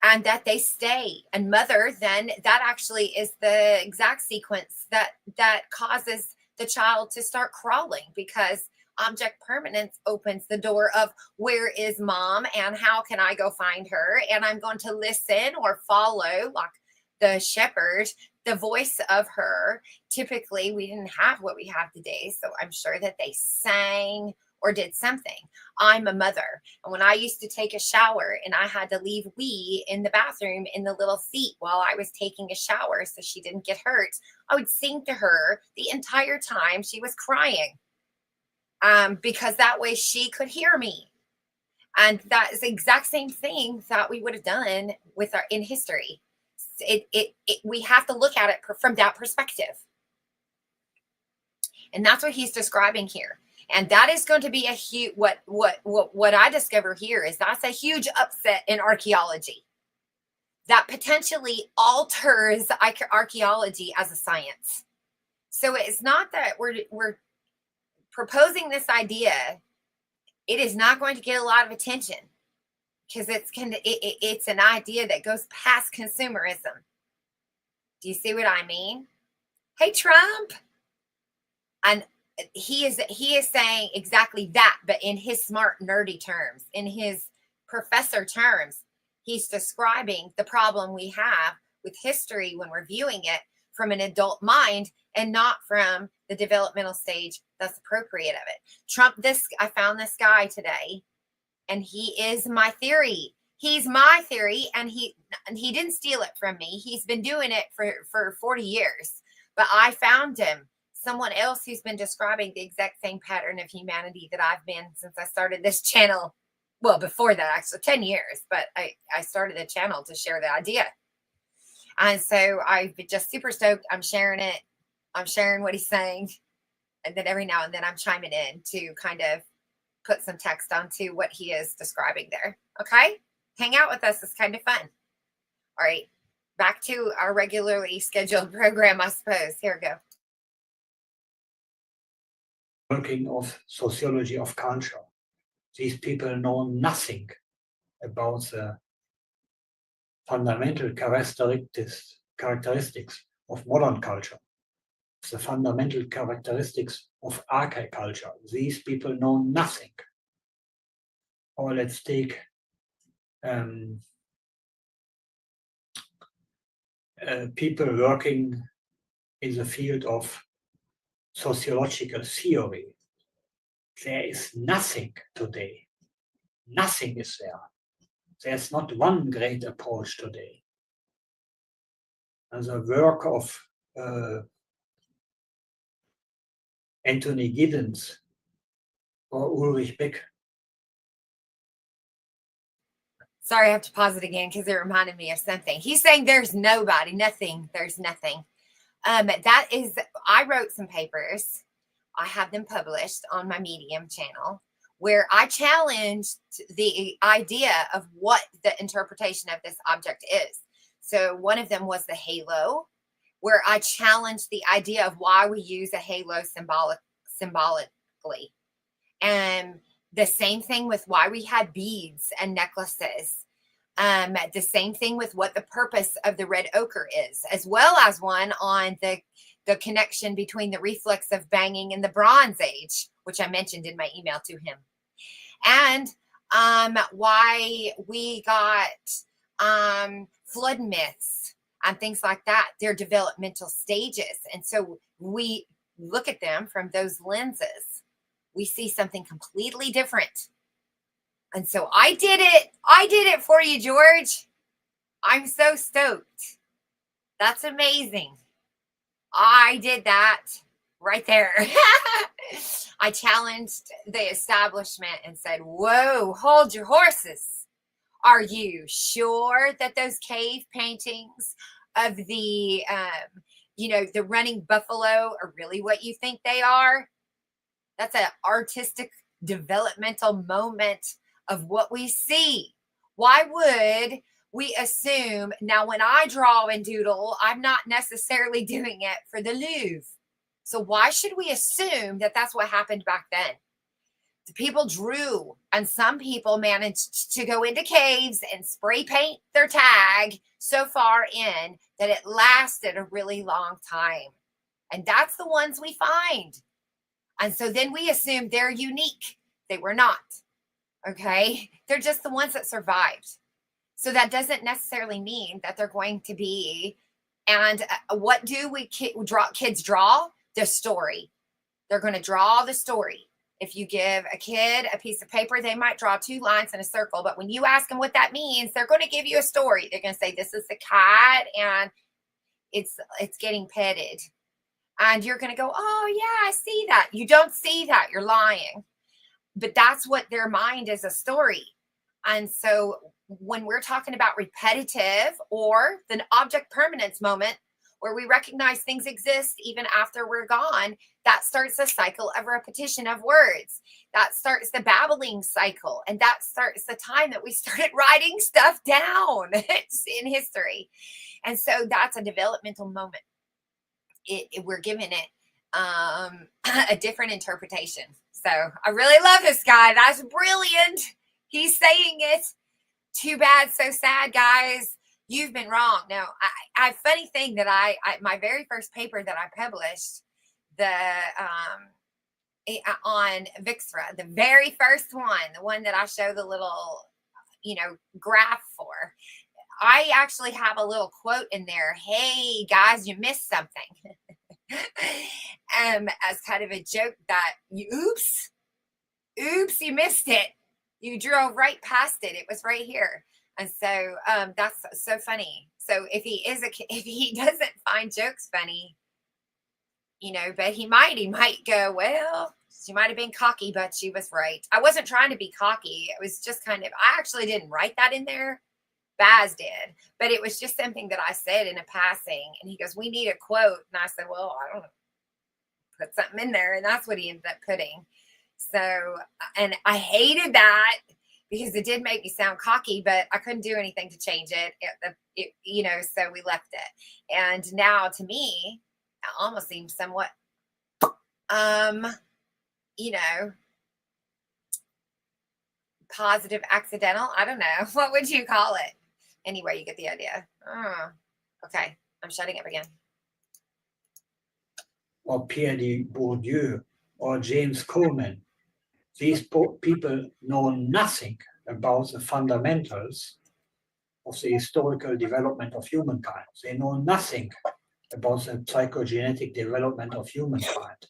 and that they stay. And mother, then that actually is the exact sequence that causes the child to start crawling, because object permanence opens the door of where is mom and how can I go find her? And I'm going to listen or follow, like the shepherd, the voice of her. Typically, we didn't have what we have today. So I'm sure that they sang or did something. I'm a mother. And when I used to take a shower and I had to leave wee in the bathroom in the little seat while I was taking a shower so she didn't get hurt, I would sing to her the entire time she was crying. Because that way she could hear me. And that is the exact same thing that we would have done with in history. We have to look at it from that perspective. And that's what he's describing here. And that is going to be a huge, what I discover here is that's a huge upset in archaeology that potentially alters archaeology as a science. So it's not that we're proposing this idea. It is not going to get a lot of attention because it's an idea that goes past consumerism. Do you see what I mean? Hey, Trump. And he is saying exactly that, but in his smart, nerdy terms, in his professor terms. He's describing the problem we have with history when we're viewing it from an adult mind and not from the developmental stage that's appropriate of it. I found this guy today, and he is my theory. He's my theory, and he didn't steal it from me. He's been doing it for 40 years, but I found him. Someone else who's been describing the exact same pattern of humanity that I've been since I started this channel. Well, before that, actually 10 years, but I started a channel to share the idea. And so I've been just super stoked. I'm sharing it. I'm sharing what he's saying. And then every now and then I'm chiming in to kind of put some text onto what he is describing there. Okay? Hang out with us. It's kind of fun. All right. Back to our regularly scheduled program, I suppose. Here we go. Working of sociology of culture. These people know nothing about the fundamental characteristics of modern culture, the fundamental characteristics of archaic culture. These people know nothing. Or let's take people working in the field of sociological theory. There is nothing today. Nothing is there. There's not one great approach today. And the work of Anthony Giddens or Ulrich Beck. Sorry, I have to pause it again because it reminded me of something. He's saying there's nobody, nothing, there's nothing. That is, I wrote some papers. I have them published on my Medium channel where I challenged the idea of what the interpretation of this object is. So one of them was the halo, where I challenged the idea of why we use a halo symbolically. And the same thing with why we had beads and necklaces. The same thing with what the purpose of the red ochre is, as well as one on the connection between the reflex of banging in the Bronze Age, which I mentioned in my email to him, and why we got flood myths and things like that. They're developmental stages, and so we look at them from those lenses. We see something completely different. And so I did it for you, George. I'm so stoked. That's amazing. I did that right there. I challenged the establishment and said, whoa, hold your horses. Are you sure that those cave paintings of the, the running buffalo are really what you think they are? That's an artistic developmental moment of what we see. Why would we assume now when I draw and doodle, I'm not necessarily doing it for the Louvre? So why should we assume that that's what happened back then? The people drew, and some people managed to go into caves and spray paint their tag so far in that it lasted a really long time. And that's the ones we find. And so then we assume they're unique. They were not. Okay. They're just the ones that survived. So that doesn't necessarily mean that they're going to be. And what do we kids draw? The story. They're going to draw the story. If you give a kid a piece of paper, they might draw 2 lines in a circle. But when you ask them what that means, they're going to give you a story. They're going to say, this is the cat and it's getting petted. And you're going to go, oh, yeah, I see that. You don't see that. You're lying. But that's what their mind is, a story. And so when we're talking about repetitive or the object permanence moment, where we recognize things exist even after we're gone, that starts a cycle of repetition of words. That starts the babbling cycle. And that starts the time that we started writing stuff down in history. And so that's a developmental moment. We're giving it a different interpretation. So I really love this guy. That's brilliant. He's saying it. Too bad, so sad, guys. You've been wrong. Now, I funny thing that I my very first paper that I published, on Vixra, the very first one, the one that I show the little, graph for, I actually have a little quote in there. Hey, guys, you missed something. As kind of a joke that oops, you missed it. You drove right past it. It was right here. And so that's so funny. So if he doesn't find jokes funny, but he might go, well, she might have been cocky, but she was right. I wasn't trying to be cocky. It was just I actually didn't write that in there. Baz did, but it was just something that I said in a passing. And he goes, we need a quote. And I said, well, I don't know, put something in there. And that's what he ended up putting. So, and I hated that because it did make me sound cocky, but I couldn't do anything to change it. So we left it. And now to me, it almost seems somewhat, positive accidental. I don't know. What would you call it? Anyway, you get the idea. Okay. I'm shutting up again. Or Pierre de Bourdieu or James Coleman. These people know nothing about the fundamentals of the historical development of humankind. They know nothing about the psychogenetic development of humankind.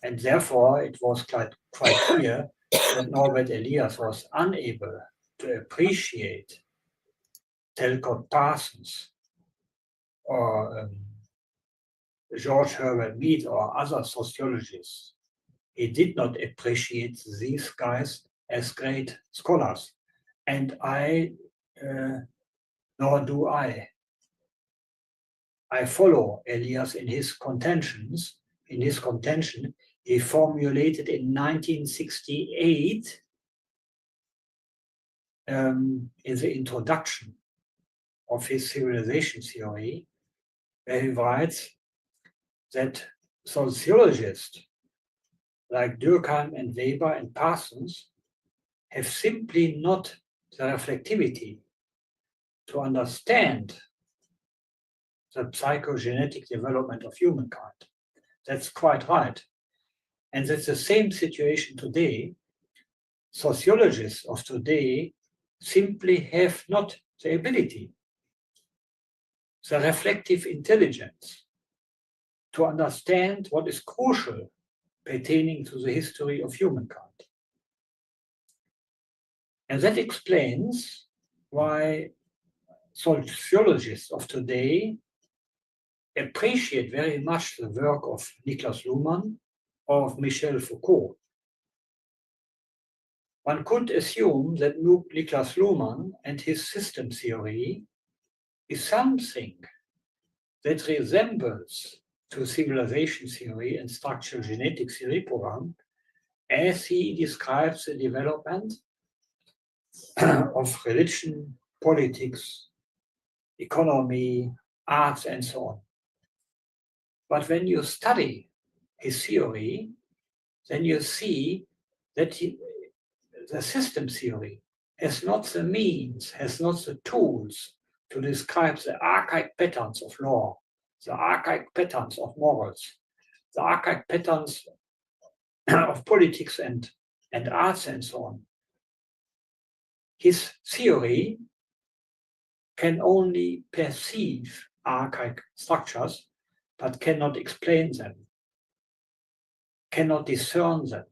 And therefore, it was quite clear that Norbert Elias was unable to appreciate Talcott Parsons or George Herbert Mead or other sociologists. He did not appreciate these guys as great scholars. And nor do I. I follow Elias in his contentions. In his contention, he formulated in 1968 in the introduction of his civilization theory, where he writes that sociologists like Durkheim and Weber and Parsons have simply not the reflectivity to understand the psychogenetic development of humankind. That's quite right. And that's the same situation today. Sociologists of today simply have not the ability, the reflective intelligence to understand what is crucial pertaining to the history of humankind. And that explains why sociologists of today appreciate very much the work of Niklas Luhmann or of Michel Foucault. One could assume that Niklas Luhmann and his system theory is something that resembles to civilization theory and structural genetic theory program as he describes the development of religion, politics, economy, arts, and so on. But when you study his theory, then you see that the system theory has not the means, has not the tools to describe the archaic patterns of law, the archaic patterns of morals, the archaic patterns of politics and arts and so on. His theory can only perceive archaic structures, but cannot explain them, cannot discern them,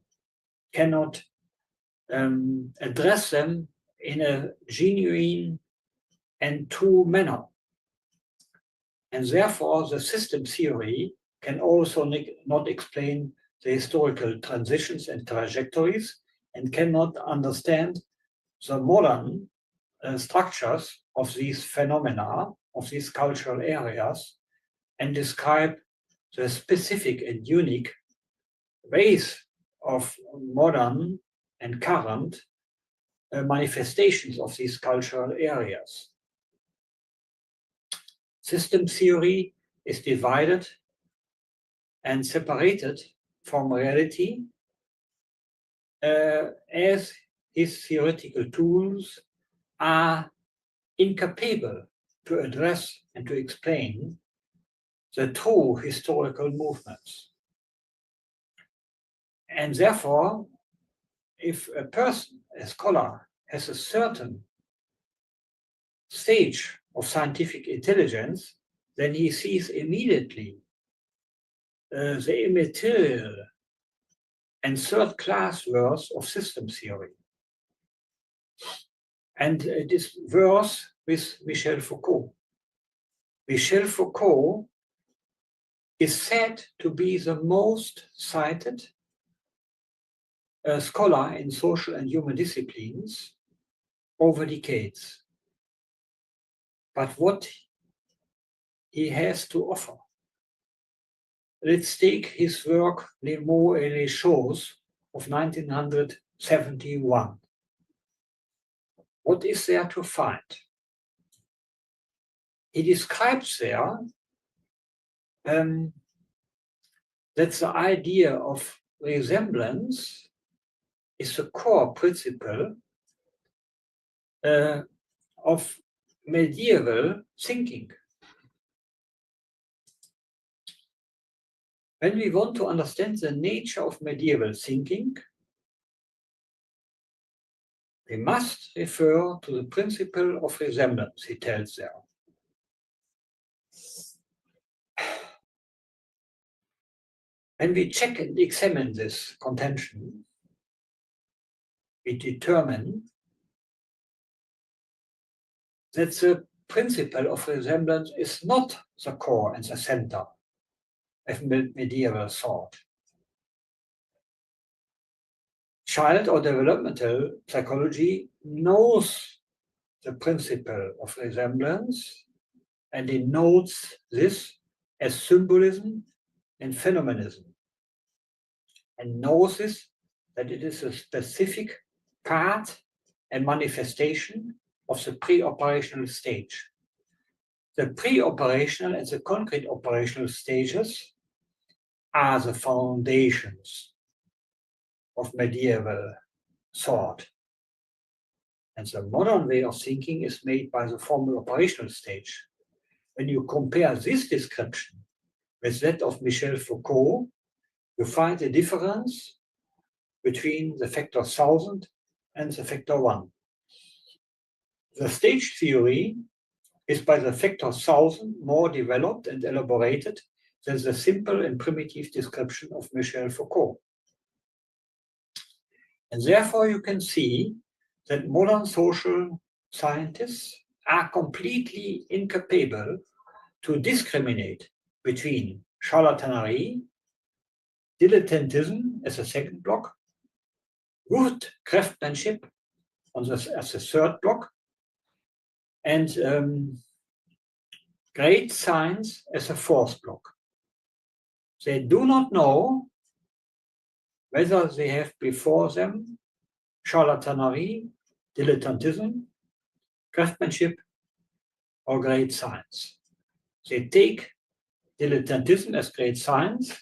cannot address them in a genuine and true manner. And therefore, the system theory can also not explain the historical transitions and trajectories and cannot understand the modern structures of these phenomena, of these cultural areas, and describe the specific and unique ways of modern and current manifestations of these cultural areas. System theory is divided and separated from reality as his theoretical tools are incapable to address and to explain the true historical movements. And therefore, if a person, a scholar, has a certain stage of scientific intelligence, then he sees immediately the immaterial and third-class worth of system theory. And it is worse with Michel Foucault. Michel Foucault is said to be the most cited scholar in social and human disciplines over decades. But what he has to offer, let's take his work Les mots et les choses of 1971. What is there to find? He describes there that the idea of resemblance is the core principle of medieval thinking. When we want to understand the nature of medieval thinking, we must refer to the principle of resemblance, he tells there. When we check and examine this contention, we determine that the principle of resemblance is not the core and the center of medieval thought. Child or developmental psychology knows the principle of resemblance, and it notes this as symbolism and phenomenism, and knows this that it is a specific part and manifestation of the pre-operational stage. The pre-operational and the concrete operational stages are the foundations of medieval thought. And the modern way of thinking is made by the formal operational stage. When you compare this description with that of Michel Foucault, you find a difference between the factor 1000 and the factor 1. The stage theory is by the factor 1000 more developed and elaborated than the simple and primitive description of Michel Foucault. And therefore you can see that modern social scientists are completely incapable to discriminate between charlatanerie, dilettantism as a second block, good craftsmanship as a third block, and great science as a fourth block. They do not know whether they have before them charlatanerie, dilettantism, craftsmanship, or great science. They take dilettantism as great science,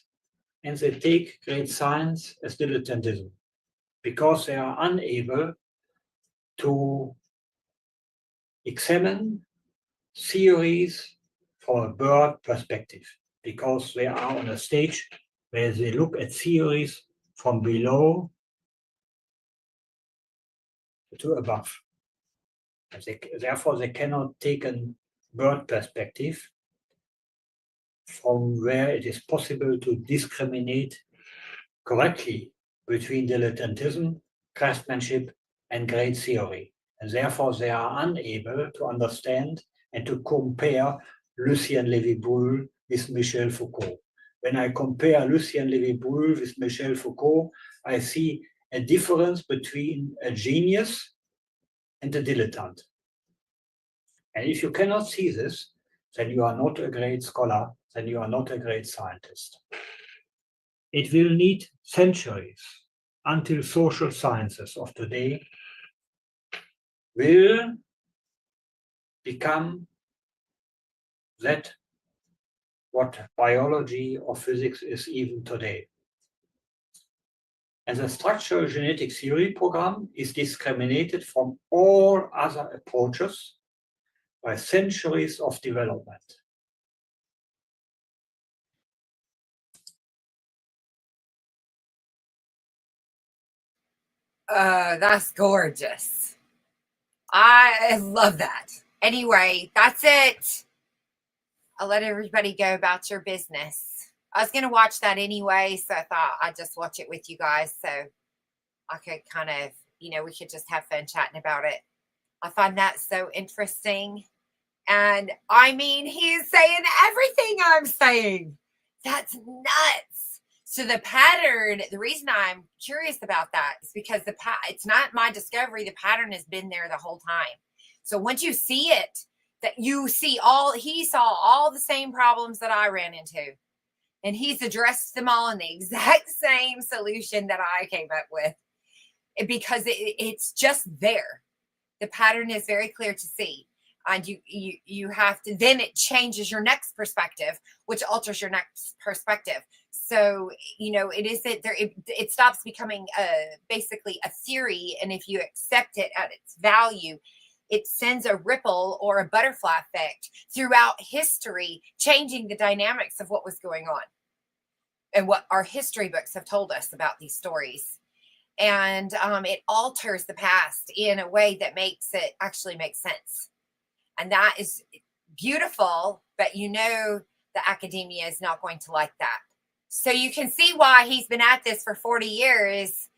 and they take great science as dilettantism, because they are unable to examine theories from a bird perspective, because they are on a stage where they look at theories from below to above. Therefore, they cannot take a bird perspective from where it is possible to discriminate correctly between dilettantism, craftsmanship, and great theory. And therefore, they are unable to understand and to compare Lucien Levy-Bruhl with Michel Foucault. When I compare Lucien Levy-Bruhl with Michel Foucault, I see a difference between a genius and a dilettante. And if you cannot see this, then you are not a great scholar, then you are not a great scientist. It will need centuries until social sciences of today will become that what biology or physics is even today. And the structural genetic theory program is discriminated from all other approaches by centuries of development. That's gorgeous. I love that. Anyway, that's it. I'll let everybody go about your business. I was going to watch that anyway, so I thought I'd just watch it with you guys so I could kind of, we could just have fun chatting about it. I find that so interesting. And I mean, he's saying everything I'm saying. That's nuts. So the pattern, the reason I'm curious about that is because it's not my discovery. The pattern has been there the whole time. So once you see it, that you see he saw all the same problems that I ran into. And he's addressed them all in the exact same solution that I came up with. Because it's just there. The pattern is very clear to see. And you have to, then it changes your next perspective, which alters your next perspective. So, it isn't there. It stops becoming basically a theory. And if you accept it at its value, it sends a ripple or a butterfly effect throughout history, changing the dynamics of what was going on and what our history books have told us about these stories. And it alters the past in a way that makes it actually make sense. And that is beautiful, but the academia is not going to like that. So you can see why he's been at this for 40 years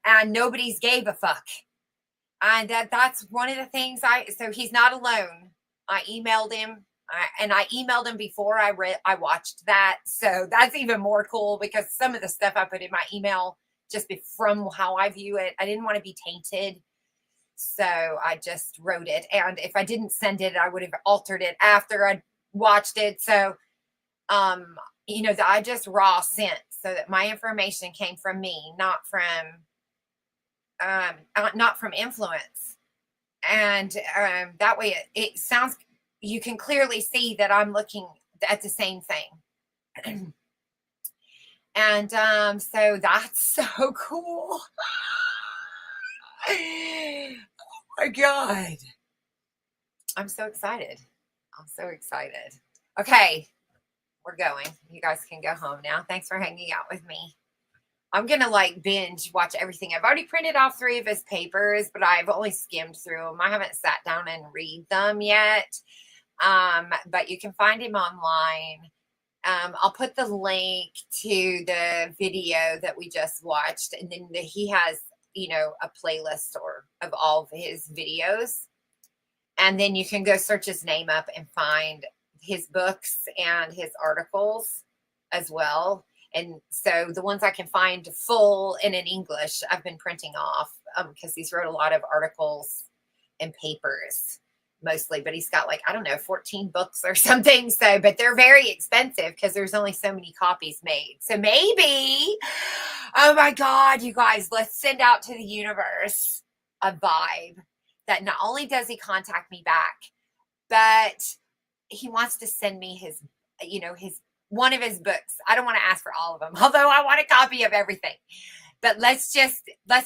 and nobody's gave a fuck. And that's one of the things so he's not alone. I emailed him and I emailed him before I watched that. So that's even more cool because some of the stuff I put in my email just from how I view it, I didn't want to be tainted. So I just wrote it. And if I didn't send it, I would have altered it after I watched it. So, I just raw sent so that my information came from me, not from influence. And that way it sounds, you can clearly see that I'm looking at the same thing. And so that's so cool. Oh my God. I'm so excited. I'm so excited. Okay, we're going. You guys can go home now. Thanks for hanging out with me. I'm going to binge watch everything. I've already printed off 3 of his papers, but I've only skimmed through them. I haven't sat down and read them yet. But you can find him online. I'll put the link to the video that we just watched. And then he has, a playlist of all of his videos. And then you can go search his name up and find his books and his articles as well. And so the ones I can find full and in English, I've been printing off because he's wrote a lot of articles and papers mostly, but he's got 14 books or something. So, but they're very expensive because there's only so many copies made. So maybe, oh my God, you guys, let's send out to the universe a vibe that not only does he contact me back, but he wants to send me his one of his books. I don't want to ask for all of them, although I want a copy of everything. But let's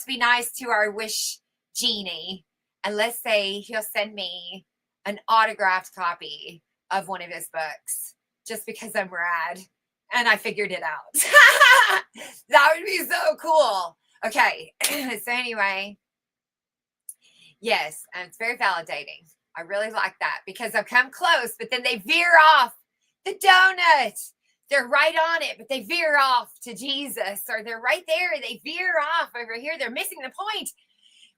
be nice to our wish genie. And let's say he'll send me an autographed copy of one of his books just because I'm rad and I figured it out. That would be so cool. Okay. So anyway, yes, and it's very validating. I really like that because I've come close, but then they veer off the donut. They're right on it, but they veer off to Jesus, or they're right there and they veer off over here. They're missing the point.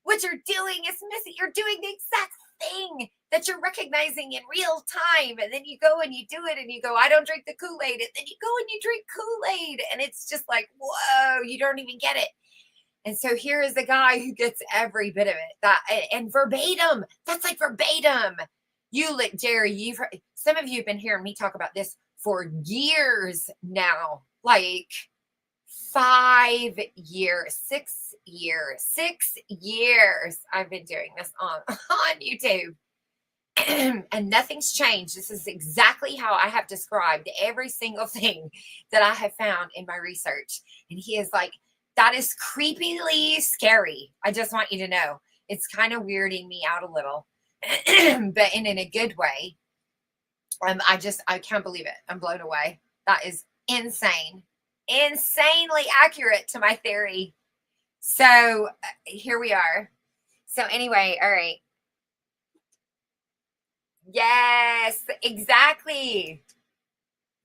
What you're doing is missing. You're doing the exact thing that you're recognizing in real time. And then you go and you do it and you go, I don't drink the Kool-Aid. And then you go and you drink Kool-Aid. And it's just like, whoa, you don't even get it. And so here is a guy who gets every bit of it. And verbatim. That's like verbatim. Jerry, you've heard, some of you have been hearing me talk about this for years now. 5 years, 6 years, 6 years I've been doing this on YouTube. And nothing's changed. This is exactly how I have described every single thing that I have found in my research. And he is like, that is creepily scary. I just want you to know. It's kind of weirding me out a little, but in a good way. I can't believe it. I'm blown away. That is insane. Insanely accurate to my theory. So here we are. So anyway, all right. Yes, exactly.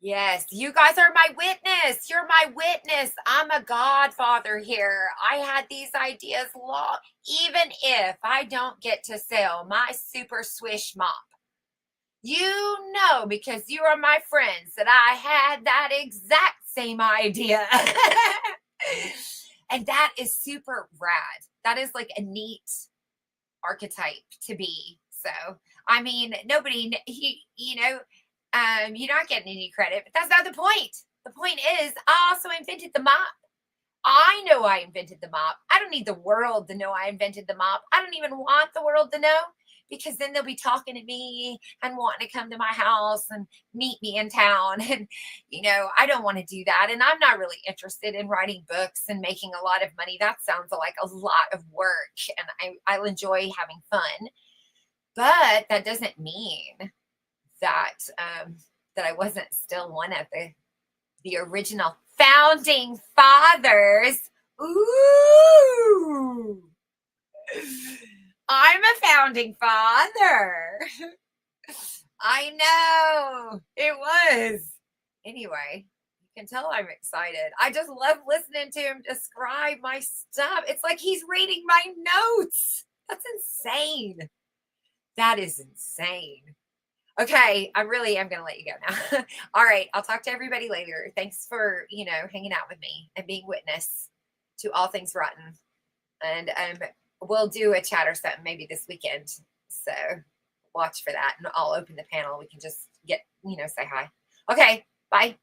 Yes, you guys are my witness. You're my witness. I'm a godfather here. I had these ideas long, even if I don't get to sell my super swish mop. You know, because you are my friends, that I had that exact same idea. And that is super rad. That is like a neat archetype to be. So, I mean, you're not getting any credit, but that's not the point. The point is, I also invented the mop. I know I invented the mop. I don't need the world to know I invented the mop. I don't even want the world to know, because then they'll be talking to me and wanting to come to my house and meet me in town. And, I don't want to do that. And I'm not really interested in writing books and making a lot of money. That sounds like a lot of work, and I'll enjoy having fun. But that doesn't mean that that I wasn't still one of the original founding fathers. Ooh, I'm a founding father. I know it was. Anyway, you can tell I'm excited. I just love listening to him describe my stuff. It's like he's reading my notes. That's insane. That is insane. Okay, I really am going to let you go now. All right, I'll talk to everybody later. Thanks for, hanging out with me and being witness to all things rotten. And we'll do a chat or something maybe this weekend. So watch for that, and I'll open the panel. We can just get, say hi. Okay, bye.